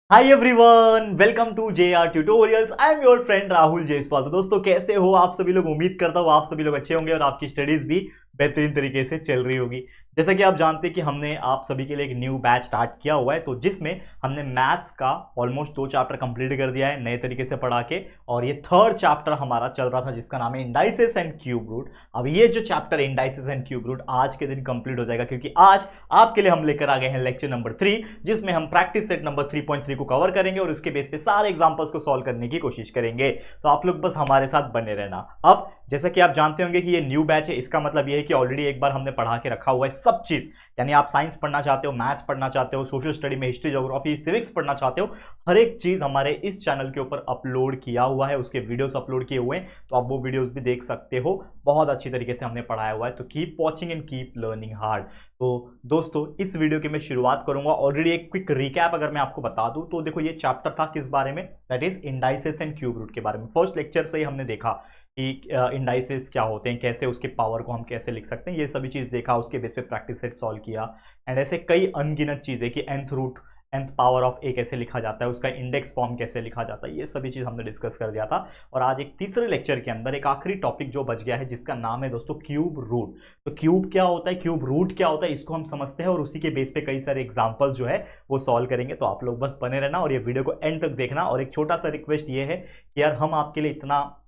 Hi everyone, welcome to JR tutorials. I am your friend Rahul Jaiswal. तो दोस्तों, कैसे हो आप सभी लोग? उम्मीद करता हूँ आप सभी लोग अच्छे होंगे और आपकी स्टडीज भी बेहतरीन तरीके से चल रही होगी। जैसा कि आप जानते हैं कि हमने आप सभी के लिए एक न्यू बैच स्टार्ट किया हुआ है, तो जिसमें हमने मैथ्स का ऑलमोस्ट 2 चैप्टर कंप्लीट कर दिया है नए तरीके से पढ़ा के, और ये थर्ड चैप्टर हमारा चल रहा था जिसका नाम है इंडाइसेस एंड क्यूब रूट। अब ये जो chapter indices and cube root आज के दिन कंप्लीट हो जाएगा, क्योंकि आज आपके लिए हम लेकर आ गए हैं लेक्चर नंबर 3, जिसमें हम प्रैक्टिस सेट नंबर 3.3 को कवर करेंगे और इसके बेस पे सारे एग्जांपल्स को सॉल्व करने की कोशिश करेंगे। तो आप लोग बस हमारे साथ बने रहना। अब जैसा कि आप जानते होंगे कि ये न्यू बैच है, इसका मतलब ये है कि ऑलरेडी एक बार हमने पढ़ा के रखा हुआ है सब चीज। यानी आप साइंस पढ़ना चाहते हो, मैथ्स पढ़ना चाहते हो, सोशल स्टडी में हिस्ट्री, ज्योग्राफी, सिविक्स पढ़ना चाहते हो, हर एक चीज हमारे इस चैनल के ऊपर अपलोड किया हुआ है, उसके वीडियोस अपलोड किए हुए हैं, तो आप वो वीडियोस भी देख सकते हो। बहुत अच्छी तरीके से हमने पढ़ाया हुआ है, तो keep watching and keep learning hard. तो दोस्तों, इस वीडियो की मैं शुरुआत करूंगा। ऑलरेडी एक क्विक रिकैप अगर मैं आपको बता दूं तो देखो, ये चैप्टर था किस बारे में? That is indices and cube root के बारे में। फर्स्ट लेक्चर से ही हमने देखा कि इंडाइसेस क्या होते हैं, कैसे उसके पावर को हम कैसे लिख सकते हैं, ये सभी चीज़ देखा, उसके बेस पे प्रैक्टिस सेट सॉल्व किया। एंड ऐसे कई अनगिनत चीज़ें कि nth root, nth power of A कैसे लिखा जाता है, उसका इंडेक्स फॉर्म कैसे लिखा जाता है, ये सभी चीज़ हमने डिस्कस कर दिया था। और आज एक तीसरे लेक्चर के अंदर एक आखिरी टॉपिक जो बच गया है, जिसका नाम है दोस्तों क्यूब रूट। तो क्यूब क्या होता है, क्यूब रूट क्या होता है, इसको हम समझते हैं और उसी के बेस पे कई सारे एग्जाम्पल जो है वो सॉल्व करेंगे। तो आप लोग बस बने रहना और ये वीडियो को एंड तक देखना। और एक छोटा सा रिक्वेस्ट ये है कि यार, हम आपके लिए इतना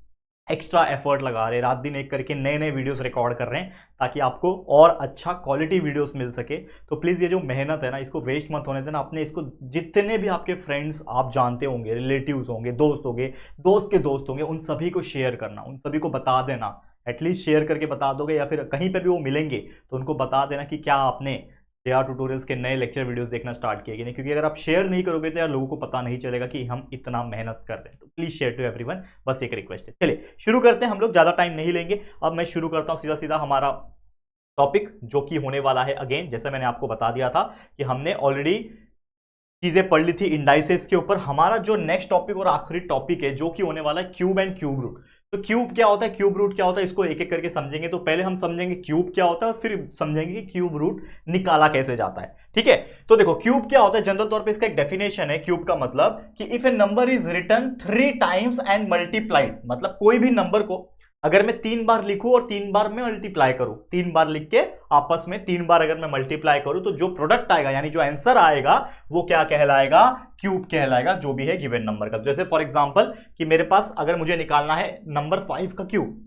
एक्स्ट्रा एफर्ट लगा रहे हैं, रात दिन एक करके नए नए वीडियोस रिकॉर्ड कर रहे हैं, ताकि आपको और अच्छा क्वालिटी वीडियोस मिल सके। तो प्लीज़ ये जो मेहनत है ना, इसको वेस्ट मत होने देना। अपने इसको जितने भी आपके फ्रेंड्स आप जानते होंगे, रिलेटिव्स होंगे, दोस्त के दोस्त होंगे, उन सभी को शेयर करना, उन सभी को बता देना। एटलीस्ट शेयर करके बता दोगे, या फिर कहीं पर भी वो मिलेंगे तो उनको बता देना कि क्या आपने JR ट्यूटोरियल्स के नए लेक्चर वीडियोस देखना स्टार्ट किए कि नहीं। क्योंकि अगर आप शेयर नहीं करोगे तो यार लोगों को पता नहीं चलेगा कि हम इतना मेहनत कर रहे हैं। तो प्लीज शेयर टू एवरीवन, बस एक रिक्वेस्ट है। चलिए शुरू करते हैं, हम लोग ज़्यादा टाइम नहीं लेंगे। अब मैं शुरू करता हूँ सीधा सीधा हमारा टॉपिक, जो कि होने वाला है अगेन, जैसे मैंने आपको बता दिया था कि हमने ऑलरेडी चीजें पढ़ ली थी इंडाइसेस के ऊपर। हमारा जो नेक्स्ट टॉपिक और आखिरी टॉपिक है, जो कि होने वाला है क्यूब एंड क्यूब रूट। तो क्यूब क्या होता है, क्यूब रूट क्या होता है, इसको एक एक करके समझेंगे। तो पहले हम समझेंगे क्यूब क्या होता है और फिर समझेंगे कि क्यूब रूट निकाला कैसे जाता है। ठीक है, तो देखो क्यूब क्या होता है। जनरल तौर पे इसका एक डेफिनेशन है क्यूब का मतलब कि if a number is written 3 times and multiplied, मतलब कोई भी नंबर को अगर मैं 3 बार लिखूं और 3 बार मैं मल्टीप्लाई करूं, 3 बार लिख के आपस में 3 बार अगर मैं मल्टीप्लाई करूं, तो जो प्रोडक्ट आएगा यानी जो आंसर आएगा वो क्या कहलाएगा? क्यूब कहलाएगा, जो भी है गिवन नंबर का। जैसे फॉर एग्जांपल कि मेरे पास अगर मुझे निकालना है नंबर 5 का क्यूब,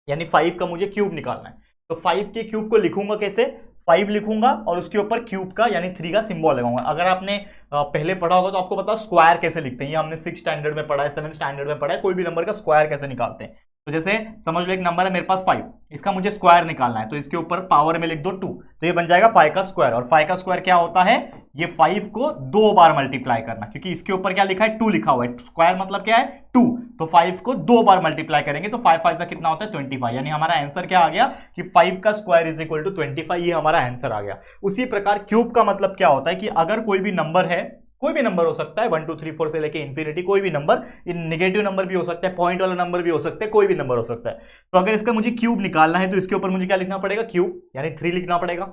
यानी 5 का मुझे क्यूब निकालना है, तो 5 के क्यूब को लिखूंगा कैसे? 5 लिखूंगा और उसके ऊपर क्यूब का यानी 3 का सिंबल लगाऊंगा। अगर आपने पहले पढ़ा होगा तो आपको पता स्क्वायर कैसे लिखते हैं, ये हमने 6 स्टैंडर्ड में पढ़ा है, 7 स्टैंडर्ड में पढ़ा है, कोई भी नंबर का स्क्वायर कैसे निकालते हैं। तो जैसे समझ लो एक नंबर है मेरे पास 5, इसका मुझे स्क्वायर निकालना है, तो इसके ऊपर पावर में लिख दो 2, तो ये बन जाएगा 5 का स्क्वायर। और 5 का स्क्वायर क्या होता है? ये 5 को 2 बार मल्टीप्लाई करना, क्योंकि इसके ऊपर क्या लिखा है? 2 लिखा हुआ है। स्क्वायर मतलब क्या है? 2। तो 5 को 2 बार मल्टीप्लाई करेंगे तो 5 5 का कितना होता है? 25। यानी हमारा आंसर क्या आ गया कि 5 का स्क्वायर इज इक्वल टू 25। ये हमारा आंसर आ गया। उसी प्रकार क्यूब का मतलब क्या होता है कि अगर कोई भी नंबर है, कोई भी नंबर हो सकता है, 1 2 3 4 से लेके इंफिनिटी, कोई भी नंबर, नेगेटिव नंबर भी हो सकता है, पॉइंट वाला नंबर भी हो सकता है, कोई भी नंबर हो सकता है। तो अगर इसका मुझे क्यूब निकालना है तो इसके ऊपर मुझे क्या लिखना पड़ेगा? क्यूब, यानी 3 लिखना पड़ेगा।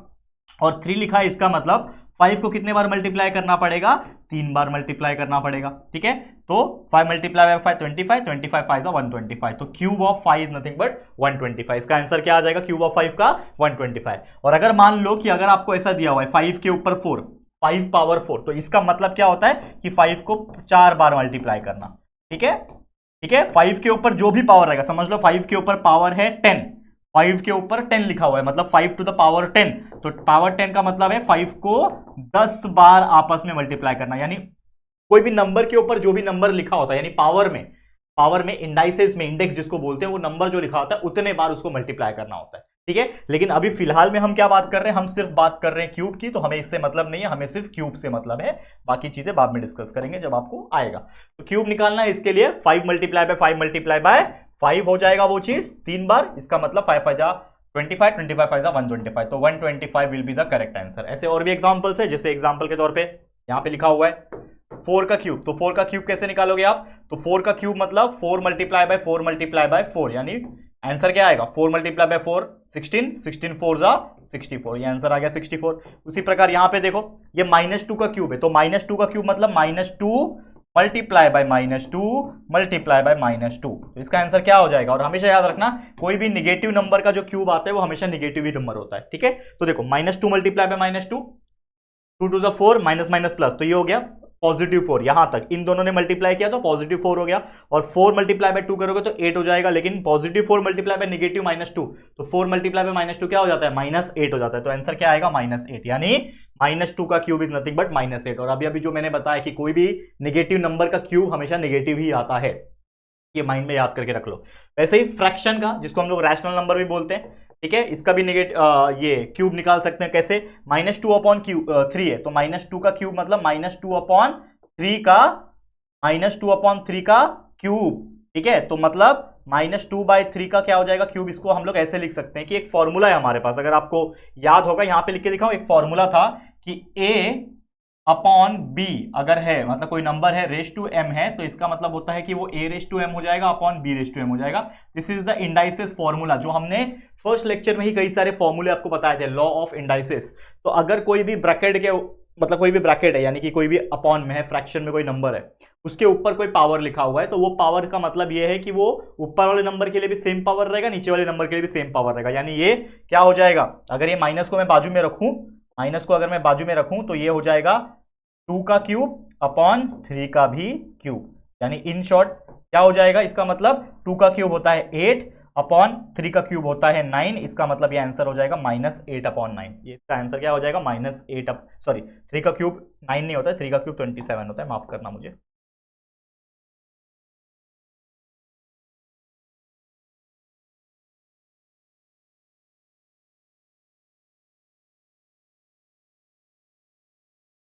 और 3 लिखा है, इसका मतलब 5 को कितने बार मल्टीप्लाई करना पड़ेगा? 3 बार मल्टीप्लाई करना पड़ेगा। ठीक है, तो 5 मल्टीप्लाई बाय 5 25, 25 5 जा 125। तो cube of 5 is nothing but 125। इसका आंसर क्या आ जाएगा? क्यूब ऑफ 5 का 125। और अगर मान लो कि अगर आपको ऐसा दिया हुआ है 5 के ऊपर 4, 5 पावर 4, तो इसका मतलब क्या होता है कि 5 को 4 बार मल्टीप्लाई करना। ठीक है, ठीक है, 5 के ऊपर जो भी पावर रहेगा, समझ लो 5 के ऊपर पावर है 10, 5 के ऊपर 10 लिखा हुआ है, मतलब 5 टू द पावर 10, तो पावर 10 का मतलब है 5 को 10 बार आपस में मल्टीप्लाई करना। यानी कोई भी नंबर के ऊपर जो भी नंबर लिखा होता है, यानी पावर में इंडाइसेस में, इंडेक्स जिसको बोलते हैं, वो नंबर जो लिखा होता है उतने बार उसको मल्टीप्लाई करना होता है। ठीक है, लेकिन अभी फिलहाल में हम क्या बात कर रहे हैं? हम सिर्फ बात कर रहे हैं क्यूब की, तो हमें इससे मतलब नहीं है, हमें सिर्फ क्यूब से मतलब है। बाकी चीजें बाद में डिस्कस करेंगे जब आपको आएगा। तो क्यूब निकालना है, इसके लिए 5 मल्टीप्लाई बाय 5 मल्टीप्लाई बाय 5 हो जाएगा वो चीज 3 बार। इसका मतलब 5 5 जा 25, 25 5 जा 125, तो 125 will be the correct answer. ऐसे और भी एग्जांपल्स है, जैसे एग्जांपल के तौर पे यहां पे लिखा हुआ है 4 का क्यूब। तो 4 का क्यूब कैसे निकालोगे आप? तो 4 का क्यूब मतलब 4 मल्टीप्लाई बाय 4 मल्टीप्लाई बाय 4, यानी आंसर क्या आएगा, 4 मल्टीप्लाई बाय 4 16, 16 4 जा 64, ये आंसर आ गया 64। उसी प्रकार यहां पे देखो ये -2 का क्यूब है, तो -2 का क्यूब मतलब -2 मल्टीप्लाई बाय -2 मल्टीप्लाई बाय -2, तो इसका आंसर क्या हो जाएगा। और हमेशा याद रखना कोई भी निगेटिव नंबर का जो क्यूब आता है वो हमेशा निगेटिव ही नंबर होता है, ठीक है। तो देखो -2 multiply by -2, 2 to 4 minus minus plus, तो ये हो गया +4, यहां तक इन दोनों ने मल्टीप्लाई किया तो +4 हो गया। और 4 मल्टीप्लाई बाय 2 करोगे तो 8 हो जाएगा, लेकिन +4 मल्टीप्लाई बाय -2, तो 4 मल्टीप्लाई बाय -2 क्या हो जाता है, -8 हो जाता है। तो आंसर क्या आएगा, -8, यानी -2 का क्यूब इज नथिंग बट -8। और अभी अभी जो मैंने बताया कि कोई भी निगेटिव नंबर का क्यूब हमेशा निगेटिव ही आता है, ये माइंड में याद करके रख लो। वैसे ही फ्रैक्शन का, जिसको हम लोग रैशनल नंबर भी बोलते हैं, ठीक है, इसका भी ये क्यूब निकाल सकते हैं कैसे, -2/3 है, तो -2 का क्यूब मतलब -2/3 का क्यूब, ठीक है। तो मतलब -2/3 का क्या हो जाएगा क्यूब, इसको हम लोग ऐसे लिख सकते हैं कि एक फॉर्मूला है हमारे पास, अगर आपको याद होगा यहां पे लिख के दिखाऊं, एक फॉर्मूला था कि A/B अगर है, मतलब कोई नंबर है रेस टू m है, तो इसका मतलब होता है कि वो A/m हो जाएगा अपॉन B/m हो जाएगा। This is the indices formula, जो हमने फर्स्ट लेक्चर में ही कई सारे फॉर्मूले आपको बताए थे, लॉ ऑफ इंडाइसेस। तो अगर कोई भी ब्रैकेट के, मतलब कोई भी ब्रैकेट है, यानी कि कोई भी अपॉन में है, फ्रैक्शन में कोई नंबर है, उसके ऊपर कोई पावर लिखा हुआ है, तो वो पावर का मतलब ये है कि वो ऊपर वाले नंबर के लिए भी सेम पावर रहेगा, नीचे वाले नंबर के लिए भी सेम पावर रहेगा। यानी ये क्या हो जाएगा, अगर ये माइनस को मैं बाजू में रखूं, माइनस को अगर मैं बाजू में रखूं तो ये हो जाएगा 2 का क्यूब अपॉन 3 का भी क्यूब। यानी इन शॉर्ट क्या हो जाएगा, इसका मतलब 2 का क्यूब होता है 8 अपॉन 3 का क्यूब होता है 9, इसका मतलब ये आंसर हो जाएगा -8/9। ये इसका आंसर क्या हो जाएगा, सॉरी 3 का क्यूब 9 नहीं होता है, 3 का क्यूब 27 होता है, माफ करना मुझे।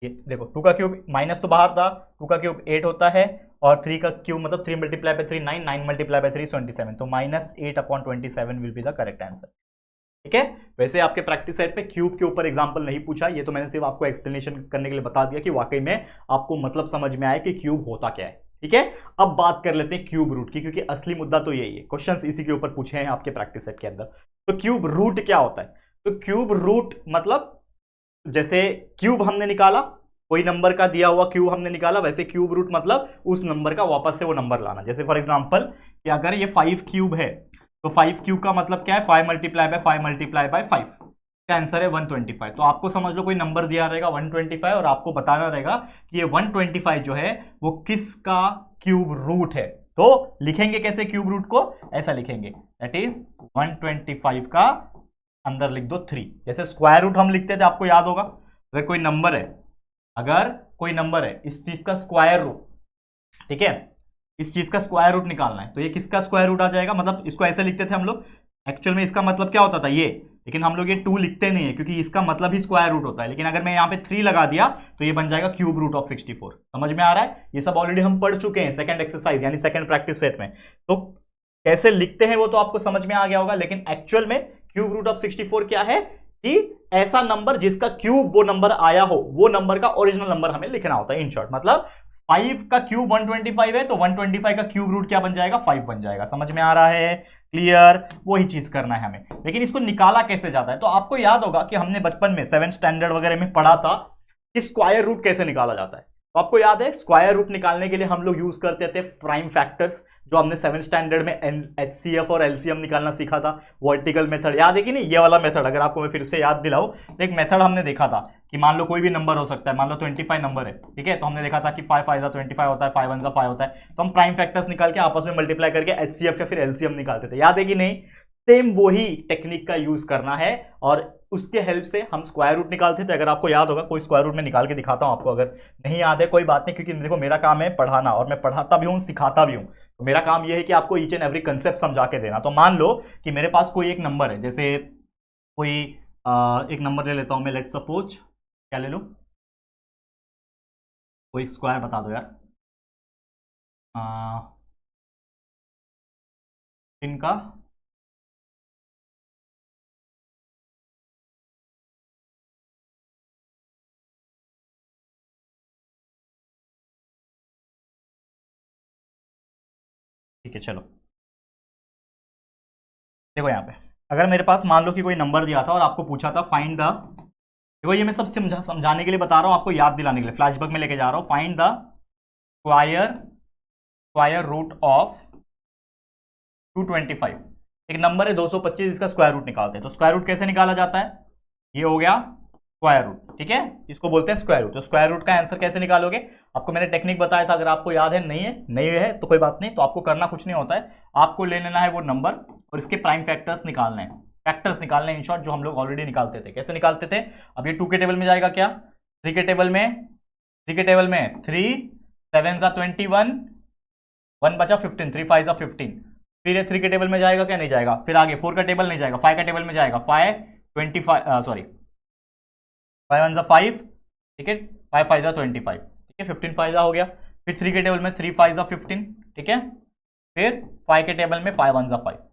ये देखो 2 का क्यूब माइनस तो बाहर था, 2 का क्यूब 8 होता है, और 3 का क्यूब मतलब 3 मल्टीप्लाई बाय 3 9, 9 मल्टीप्लाई बाय 3 27, तो -8/27 will be the correct answer, ठीक है। वैसे आपके प्रैक्टिस सेट पे क्यूब के ऊपर एग्जांपल नहीं पूछा, ये तो मैंने सिर्फ आपको एक्सप्लेनेशन करने के लिए बता दिया कि वाकई में आपको मतलब समझ में आए कि क्यूब होता क्या है, ठीक है। अब बात कर लेते हैं क्यूब रूट की, क्योंकि असली मुद्दा तो यही है, क्वेश्चंस इसी के ऊपर पूछे हैं आपके प्रैक्टिस सेट के अंदर। तो क्यूब रूट क्या होता है, तो क्यूब रूट मतलब जैसे क्यूब हमने निकाला, कोई नंबर का दिया हुआ क्यूब हमने निकाला, वैसे क्यूब रूट मतलब उस नंबर का वापस से वो नंबर लाना। जैसे फॉर एग्जांपल कि अगर ये 5 क्यूब है, तो 5 क्यूब का मतलब क्या है, 5 मल्टीप्लाई बाय 5 मल्टीप्लाई बाय 5, इसका आंसर है 125। तो आपको समझ लो कोई नंबर दिया रहेगा 125, और आपको बताना रहेगा कि ये 125 जो है वो किसका क्यूब रूट है। तो लिखेंगे कैसे क्यूब रूट को, ऐसा लिखेंगे, दैट इज 125 का अंदर लिख दो 3। जैसे स्क्वायर रूट हम लिखते थे, आपको याद होगा, अगर कोई नंबर है, अगर कोई नंबर है, इस चीज का स्क्वायर रूट, ठीक है, इस चीज का स्क्वायर रूट निकालना है, तो ये किसका स्क्वायर रूट आ जाएगा, मतलब इसको ऐसे लिखते थे हम लोग, एक्चुअल में इसका मतलब क्या होता था ये, लेकिन हम लोग ये 2 लिखते नहीं है क्योंकि इसका मतलब ही स्क्वायर रूट होता है। लेकिन अगर मैं यहाँ पे 3 लगा दिया तो ये बन जाएगा क्यूब रूट ऑफ 64। समझ में आ रहा है, ये सब ऑलरेडी हम पढ़ चुके हैं सेकंड एक्सरसाइज यानी सेकंड प्रैक्टिस सेट में। तो कैसे लिखते हैं वो तो आपको समझ में आ गया होगा, लेकिन एक्चुअल में क्यूब रूट ऑफ 64 क्या है कि ऐसा नंबर जिसका क्यूब वो नंबर आया हो, वो नंबर का ओरिजिनल नंबर हमें लिखना होता है। इन शॉर्ट मतलब 5 का क्यूब 125 है, तो 125 का क्यूब रूट क्या बन जाएगा, 5 बन जाएगा। समझ में आ रहा है, क्लियर, वही चीज करना है हमें। लेकिन इसको निकाला कैसे जाता है, तो आपको याद होगा कि हमने बचपन में 7 स्टैंडर्ड वगैरह में पढ़ा था कि स्क्वायर रूट कैसे निकाला जाता है। तो आपको याद है स्क्वायर रूट निकालने के लिए हम लोग यूज करते थे प्राइम फैक्टर्स, जो हमने 7 स्टैंडर्ड में एचसीएफ और एलसीएम निकालना सीखा था, वर्टिकल मेथड, याद है कि नहीं, ये वाला मेथड अगर आपको मैं फिर से याद दिलाऊं, तो एक मेथड हमने देखा था कि मान लो कोई भी नंबर हो सकता है, मान लो 25 नंबर है, ठीक है, तो हमने देखा था कि 5 5 25 होता है, 5 1 5 होता है, तो हम प्राइम फैक्टर्स निकाल के आपस में मल्टीप्लाई करके एचसीएफ या फिर एलसीएम निकालते थे, याद है कि नहीं। सेम वही टेक्निक का यूज करना है, और उसके हेल्प से हम स्क्वायर रूट निकालते थे। अगर आपको याद होगा, कोई स्क्वायर रूट में निकाल के दिखाता हूं आपको, अगर नहीं याद है कोई बात नहीं, क्योंकि देखो मेरा काम है पढ़ाना, और मैं पढ़ाता भी हूं सिखाता भी हूं, तो मेरा काम यह है कि आपको ईच एंड एवरी कंसेप्ट समझा के देना। तो मान लो कि मेरे पास कोई एक नंबर है, जैसे कोई एक नंबर ले लेता हूं मैं, लेट सपोज, क्या ले लो, कोई स्क्वायर बता दो यार, इनका, ठीक है चलो, देखो यहाँ पे अगर मेरे पास मान लो कि कोई नंबर दिया था और आपको पूछा था फाइंड द, देखो ये मैं सब समझाने के लिए बता रहा हूँ, आपको याद दिलाने के लिए फ्लैशबैक में लेके जा रहा हूँ। Find the square root of 225। एक नंबर है 225, इसका स्क्वायर रूट निकालते हैं। तो स्क्वायर रूट कैसे निकाला जाता है, ये हो गया स्क्वायर रूट, ठीक है, इसको बोलते हैं स्क्वायर रूट। तो स्क्वायर रूट का आंसर कैसे निकालोगे, आपको मैंने टेक्निक बताया था, अगर आपको याद है, नहीं है तो कोई बात नहीं, तो आपको करना कुछ नहीं होता है, आपको ले लेना है वो नंबर और इसके प्राइम फैक्टर्स निकालने हैं, इन शॉर्ट, जो हम लोग ऑलरेडी निकालते थे। कैसे निकालते थे, अब ये 2 के टेबल में जाएगा क्या, 3 के टेबल में 3 7 जा 21, 1 बचा 15, 3 5 जा 15। फिर ये 3 के टेबल में जाएगा क्या, नहीं जाएगा। फिर आगे 4 का टेबल नहीं जाएगा, 5 का टेबल में जाएगा, 5 25 सॉरी 5 1 जा 5, ठीक है, 5 5 जा 25, ठीक है, 15 5 जा हो गया। फिर 3 के टेबल में 3 5 जा 15, ठीक है, फिर 5 के टेबल में 5 1 जा 5।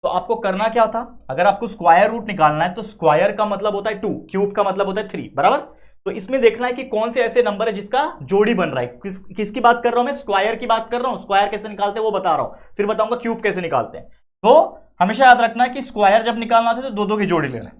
तो आपको करना क्या था, अगर आपको स्क्वायर रूट निकालना है तो स्क्वायर का मतलब होता है 2, क्यूब का मतलब होता है 3, बराबर। तो इसमें देखना है कि कौन से ऐसे नंबर है जिसका जोड़ी बन रहा है। किसकी बात कर रहा हूं मैं, स्क्वायर की बात कर रहा हूं। स्क्वायर कैसे निकालते हैं वो बता रहा हूं, फिर बताऊंगा क्यूब कैसे निकालते हैं। तो हमेशा याद रखना है कि स्क्वायर जब निकालना था तो दो की जोड़ी लेना है।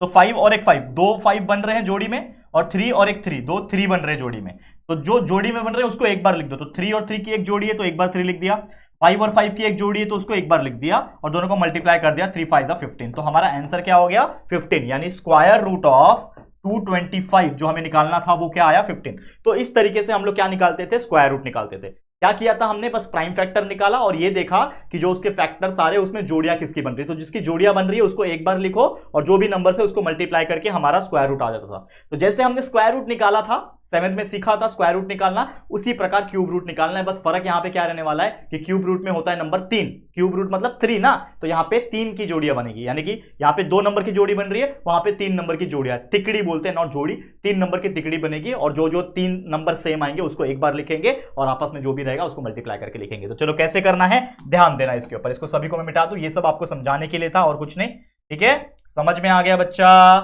तो 5 और एक 5, 2 5 बन रहे हैं जोड़ी में, और 3 और एक 3, 2 3 बन रहे हैं जोड़ी में। तो जो जोड़ी में बन रहे हैं उसको एक बार लिख दो। तो 3 और 3 की एक जोड़ी है तो एक बार 3 लिख दिया, 5 और 5 की एक जोड़ी है तो उसको एक बार लिख दिया, और दोनों को मल्टीप्लाई कर दिया, 3 5 15। तो हमारा आंसर क्या हो गया, 15, यानी स्क्वायर रूट ऑफ 225 जो हमें निकालना था वो क्या आया, 15। तो इस तरीके से हम लोग क्या निकालते थे, स्क्वायर रूट निकालते थे। क्या किया था हमने, बस प्राइम फैक्टर निकाला और ये देखा कि जो उसके फैक्टर सारे उसमें जोड़ियां किसकी बन रही है। तो जिसकी जोड़ियां बन रही है उसको एक बार लिखो और जो भी नंबर से उसको मल्टीप्लाई करके हमारा स्क्वायर रूट आ जाता था। तो जैसे हमने स्क्वायर रूट निकाला था, 7th में सीखा था स्क्वायर रूट निकालना, उसी प्रकार क्यूब रूट निकालना है। बस फर्क यहां पे क्या रहने वाला है कि क्यूब रूट में होता है नंबर 3, क्यूब रूट मतलब 3 ना, तो यहां पे 3 की जोड़ियां बनेगी, यानी कि यहां पे 2 नंबर की जोड़ी बन रही है, वहां पे 3 नंबर की जोड़ियां, तिकड़ी बोलते हैं, नॉट जोड़ी, 3 नंबर की तिकड़ी बनेगी, और जो जो 3 नंबर सेम आएंगे उसको एक बार लिखेंगे और आपस में जो भी रहेगा उसको मल्टीप्लाई करके लिखेंगे। तो चलो कैसे करना है, ध्यान देना इसके ऊपर। इसको सभी को मैं मिटा दूं, ये सब आपको समझाने के लिए था और कुछ नहीं, ठीक है। समझ में आ गया बच्चा,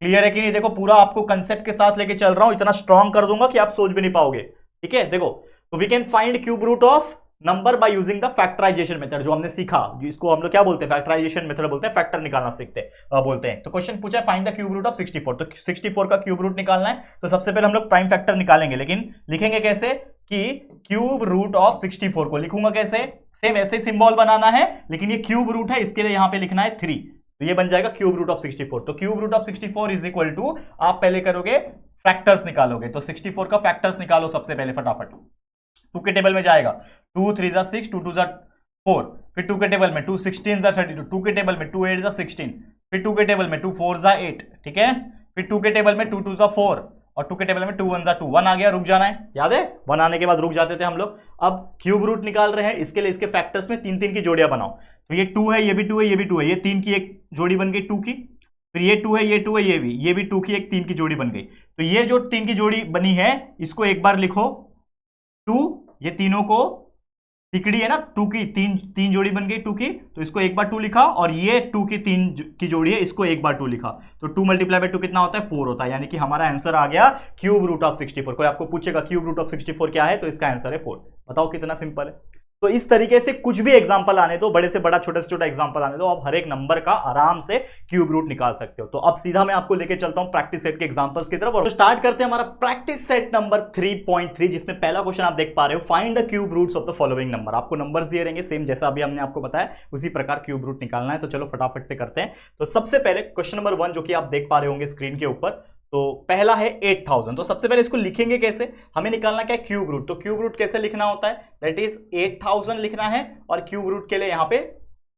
क्लियर है कि नहीं। देखो पूरा आपको कंसेप्ट के साथ लेके चल रहा हूं, इतना स्ट्रॉन्ग कर दूंगा कि आप सोच भी नहीं पाओगे, ठीक है। देखो, तो we can find cube root of number by using the factorization method, जो हमने सीखा, जिसको हम लोग क्या बोलते हैं, फैक्टराइजेशन मेथड बोलते हैं, फैक्टर निकालना सीखते बोलते हैं। तो क्वेश्चन पूछा है find the cube root of 64, तो 64 का क्यूब रूट निकालना है। तो सबसे पहले हम लोग प्राइम फैक्टर निकालेंगे, लेकिन लिखेंगे कैसे कि क्यूब रूट ऑफ 64 को लिखूंगा कैसे, सेम ऐसे सिंबल बनाना है, लेकिन ये क्यूब रूट है, इसके लिए यहां पे लिखना है 3, तो ये बन जाएगा क्यूब रूट ऑफ 64। तो cube root of 64 is equal to, आप पहले करोगे फैक्टर्स निकालोगे, तो 64 का फैक्टर्स निकालो सबसे पहले फटाफट। 2 के टेबल में जाएगा, 2 3 जा 6, 2 2 जा 4, फिर 2 के टेबल में 2 16 जा 32, 2 के टेबल में 2 8 जा 16, फिर 2 के टेबल में 2 4 जा 8, ठीक है, फिर 2 के टेबल में 2 2 जा 4, और 2 के टेबल में 2 1 जा 2, 1 आ गया, रुक जाना है, याद है 1 आने के बाद रुक जाते थे हम लोग। अब क्यूब रूट निकाल रहे हैं, इसके लिए इसके फैक्टर्स में 3 3 की जोड़ियां बनाओ। तो ये 2 है, ये भी 2 है, ये भी 2 है, ये 3 की एक जोड़ी बन गई 2 की, फिर ये 2 है, ये 2 है, ये भी 2 की एक 3 की जोड़ी बन गई। तो ये जो 3 की जोड़ी बनी है इसको एक बार लिखो 2, ये तीनों को तिकड़ी है ना, 2 की 3 जोड़ी बन गई 2 की, तो इसको एक बार 2 लिखा, और ये 2 की 3 की जोड़ी है, इसको एक बार 2 लिखा। तो 2 मल्टीप्लाई बाय 2 कितना होता है, 4 होता है, यानी कि हमारा आंसर आ गया क्यूब रूट ऑफ 64। कोई आपको पूछेगा क्यूब रूट ऑफ 64 क्या है, तो इसका आंसर है 4। बताओ कितना सिंपल है। तो इस तरीके से कुछ भी एग्जांपल आने दो, बड़े से बड़ा छोटे से छोटा एग्जांपल आने दो, आप हर एक नंबर का आराम से क्यूब रूट निकाल सकते हो। तो अब सीधा मैं आपको लेके चलता हूं प्रैक्टिस सेट के एग्जांपल्स की तरफ, और स्टार्ट करते हैं हमारा प्रैक्टिस सेट नंबर 3.3, जिसमें पहला क्वेश्चन आप देख पा रहे हो, find the cube roots of the following number. आपको नंबर्स दिए रहेंगे सेम जैसा अभी हमने आपको बताया, उसी प्रकार क्यूब रूट निकालना है। तो चलो फटाफट से करते हैं। तो सबसे पहले क्वेश्चन नंबर 1 जो कि आप देख पा रहे होंगे स्क्रीन के ऊपर, तो पहला है 8000। तो सबसे पहले इसको लिखेंगे कैसे, हमें निकालना क्या है, क्यूब रूट। तो क्यूब रूट कैसे लिखना होता है, दैट इज 8000 लिखना है, और क्यूब रूट के लिए यहां पे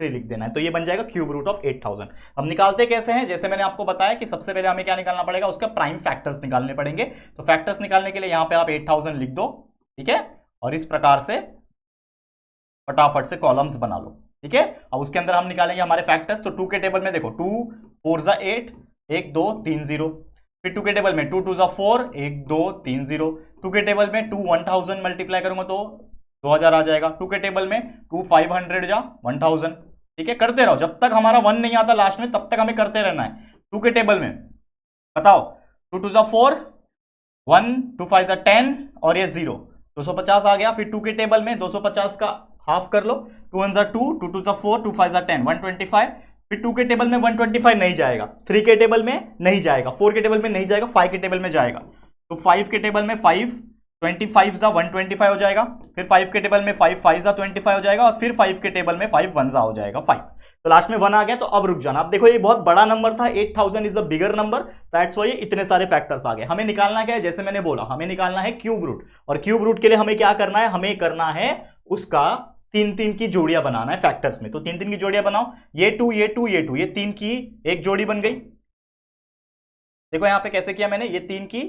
3 लिख देना है, तो ये बन जाएगा क्यूब रूट ऑफ 8000। हम निकालते कैसे हैं, जैसे मैंने आपको बताया कि सबसे पहले हमें क्या निकालना पड़ेगा, उसका प्राइम फैक्टर्स निकालने पड़ेंगे। तो फैक्टर्स निकालने के लिए यहां पे आप 8000 लिख दो, ठीक है, और इस प्रकार से फटाफट से कॉलम्स बना लो, ठीक है। अब उसके अंदर हम निकालेंगे हमारे फैक्टर्स। तो 2 के टेबल में देखो 2 4 जा 8, 1 2 3 0, फिर 2 के टेबल में 2 2 जा 4, 1 2 3 0, 2 के टेबल में 2 1000 मल्टीप्लाई करूंगा तो 2000 आ जाएगा, 2 के टेबल में 2 500 जा 1000, ठीक है। करते रहो जब तक हमारा 1 नहीं आता लास्ट में, तब तक हमें करते रहना है। 2 के टेबल में बताओ 2 2 जा 4, 1 2 5 जा 10, और ये 0, 250 आ गया। फिर 2 के टेबल में 250 का हाफ कर लो, 2 1 2, 2 2 4, 2 5 10, 125। फिर 2 के टेबल में 125 नहीं जाएगा, 3 के टेबल में नहीं जाएगा, 4 के टेबल में नहीं जाएगा, 5 के टेबल में जाएगा। तो 5 के टेबल में 5 25 जा 125 हो जाएगा, फिर 5 के टेबल में 5 5 जा 25 हो जाएगा, और फिर 5 के टेबल में 5 1 जा हो जाएगा 5। तो लास्ट में 1 आ गया। तो अब रुक जाना, अब देखो ये बहुत बड़ा नंबर था, 8000 is the bigger number, that's why इतने सारे फैक्टर्स आ गए। हमें निकालना क्या है, जैसे मैंने बोला हमें निकालना है क्यूब रूट, और क्यूब रूट के लिए हमें क्या करना है, हमें करना है उसका 3 की जोड़ियां बनाना है फैक्टर्स में। तो 3 की जोड़ियां बनाओ, ये 2 ये 2 ये 2, ये 3 की एक जोड़ी बन गई। देखो यहां पे कैसे किया मैंने, ये 3 की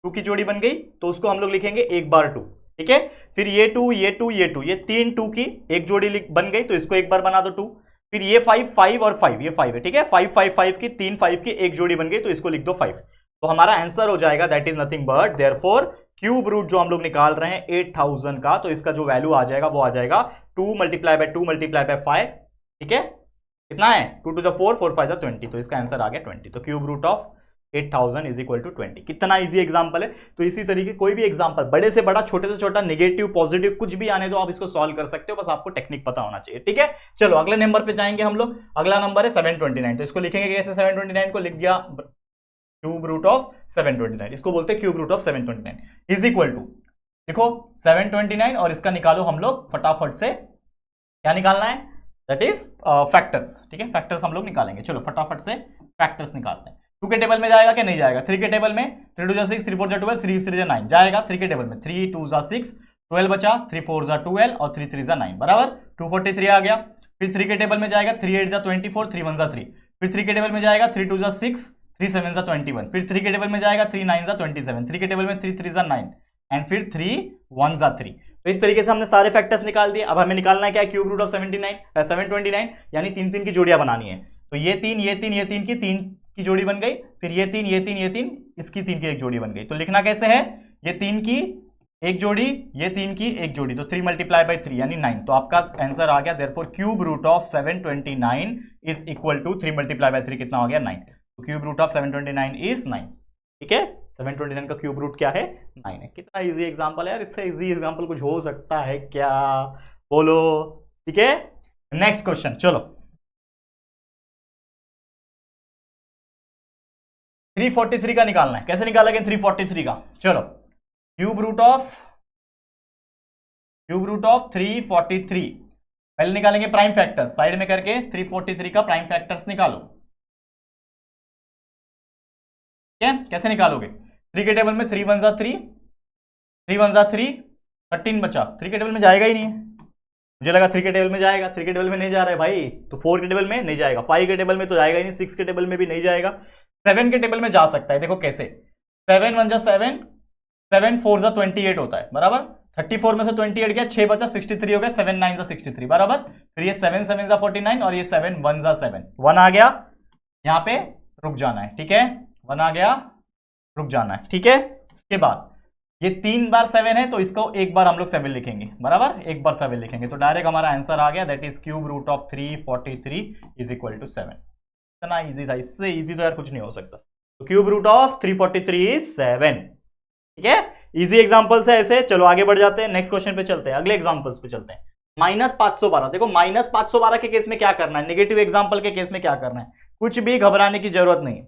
2 की जोड़ी बन गई, तो उसको हम लोग लिखेंगे 1 बार 2, ठीक है। फिर ये 2 ये 2 ये 2, ये 3 2 की एक जोड़ी बन गई, तो इसको एक बार बना दो 2। फिर ये 5 5 और 5, ये 5 है, ठीक है। 5 5 5 की 3 5 की एक जोड़ी बन गई, तो इसको लिख दो 5। तो हमारा आंसर हो जाएगा that is nothing but therefore cube root जो हम लोग निकाल रहे हैं 8000 का, तो इसका जो वैल्यू आ जाएगा वो आ जाएगा 2 × 2 × 5, ठीक है। कितना है 2 to the 4 4 5 20, तो इसका आंसर आ गया 20। तो cube root of 8000 is equal to 20। कितना इजी एग्जांपल है। तो इसी तरीके कोई भी एग्जांपल, बड़े से बड़ा छोटे से छोटा, नेगेटिव पॉजिटिव कुछ भी आने दो, आप इसको सॉल्व कर सकते हो, बस आपको टेक्निक पता होना चाहिए, ठीक है। चलो अगले नंबर पे जाएंगे हम लोग। अगला नंबर है 729, तो इसको लिखेंगे कैसे, 729 को लिख दिया क्यूब रूट ऑफ 729, इसको बोलते हैं cube root of 729 is equal to, देखो 729 और इसका निकालो हम लोग फटाफट से, क्या निकालना है, दैट इज फैक्टर्स, ठीक है। फैक्टर्स हम लोग निकालेंगे, चलो फटाफट से फैक्टर्स निकालते हैं। 2 के टेबल में जाएगा क्या, नहीं जाएगा। 3 के टेबल में 3 2 6, 3 4 12, 3 3 9 जाएगा। 3 के टेबल में 3 2 6 12 बचा, 3 4 12 और 3 3 9 बराबर 243 आ गया। फिर 3 के टेबल में जाएगा 3 8 24, 3 1 3। फिर 3 के टेबल में जाएगा 3 2 6, 3 7 21। फिर 3 के टेबल में जाएगा 3 9 27। 3 के टेबल में 3 3 9 एंड फिर 3 1 3। तो इस तरीके से हमने सारे फैक्टर्स निकाल दिए। अब हमें निकालना है क्या, क्यूब रूट ऑफ 729, यानी 3 की जोड़ियां बनानी है। तो ये 3 ये 3 ये 3 की 3 की जोड़ी बन गई, फिर ये 3 ये 3 ये 3 इसकी 3 की एक जोड़ी बन गई। तो लिखना कैसे है, ये 3 की एक जोड़ी, ये 3 की एक जोड़ी, तो 3 × 3 यानी 9। तो आपका आंसर आ गया therefore cube root of 729 is equal to 3 × 3 कितना हो गया 9। तो क्यूब रूट ऑफ 729 इज 9, ठीक है। 729 का क्यूब रूट क्या है, 9 है। कितना इजी एग्जांपल है यार, इससे इजी एग्जांपल कुछ हो सकता है क्या, बोलो, ठीक है। नेक्स्ट क्वेश्चन, चलो 343 का निकालना है। कैसे निकालेंगे 343 का, चलो क्यूब रूट ऑफ 343 पहले निकालेंगे प्राइम फैक्टर्स, साइड में करके 343 का प्राइम फैक्टर्स निकालो, ठीक है। कैसे निकालोगे, 3 के टेबल में 3 1 3, 3 1 3, 13 बचा। 3 के टेबल में जाएगा ही नहीं है, मुझे लगा 3 के टेबल में जाएगा, 3 के टेबल में नहीं जा रहा है भाई, तो 4 के टेबल में नहीं जाएगा, 5 के टेबल में तो जाएगा ही नहीं, 6 के टेबल में भी नहीं जाएगा, 7 के टेबल में जा सकता है। देखो कैसे, 7 1 7, 7 4 28 होता है बराबर, 34 में से 28 गया, 6 बचा 63 हो गया, 7 9 63 बराबर। फिर ये 7 7 49 और ये 7 1 7, 1 आ गया, यहाँ पे रुक जाना है, ठीक है। 1 आ गया, रुक जाना है, ठीक है। उसके बाद ये 3 बार 7 है, तो इसको एक बार हम लोग 7 लिखेंगे बराबर, एक बार 7 लिखेंगे, तो डायरेक्ट हमारा आंसर आ गया that is cube root of 343 is equal to 7। इतना इजी था, इससे इजी तो यार कुछ नहीं हो सकता। तो क्यूब रूट ऑफ 343 इज 7, ठीक है। इजी एग्जांपल्स है ऐसे। चलो आगे बढ़ जाते हैं, नेक्स्ट क्वेश्चन पे चलते हैं, अगले एग्जांपल्स पे चलते हैं। -512, देखो -512 के केस में क्या करना है, नेगेटिव एग्जांपल के केस में क्या करना है, कुछ भी घबराने की जरूरत नहीं।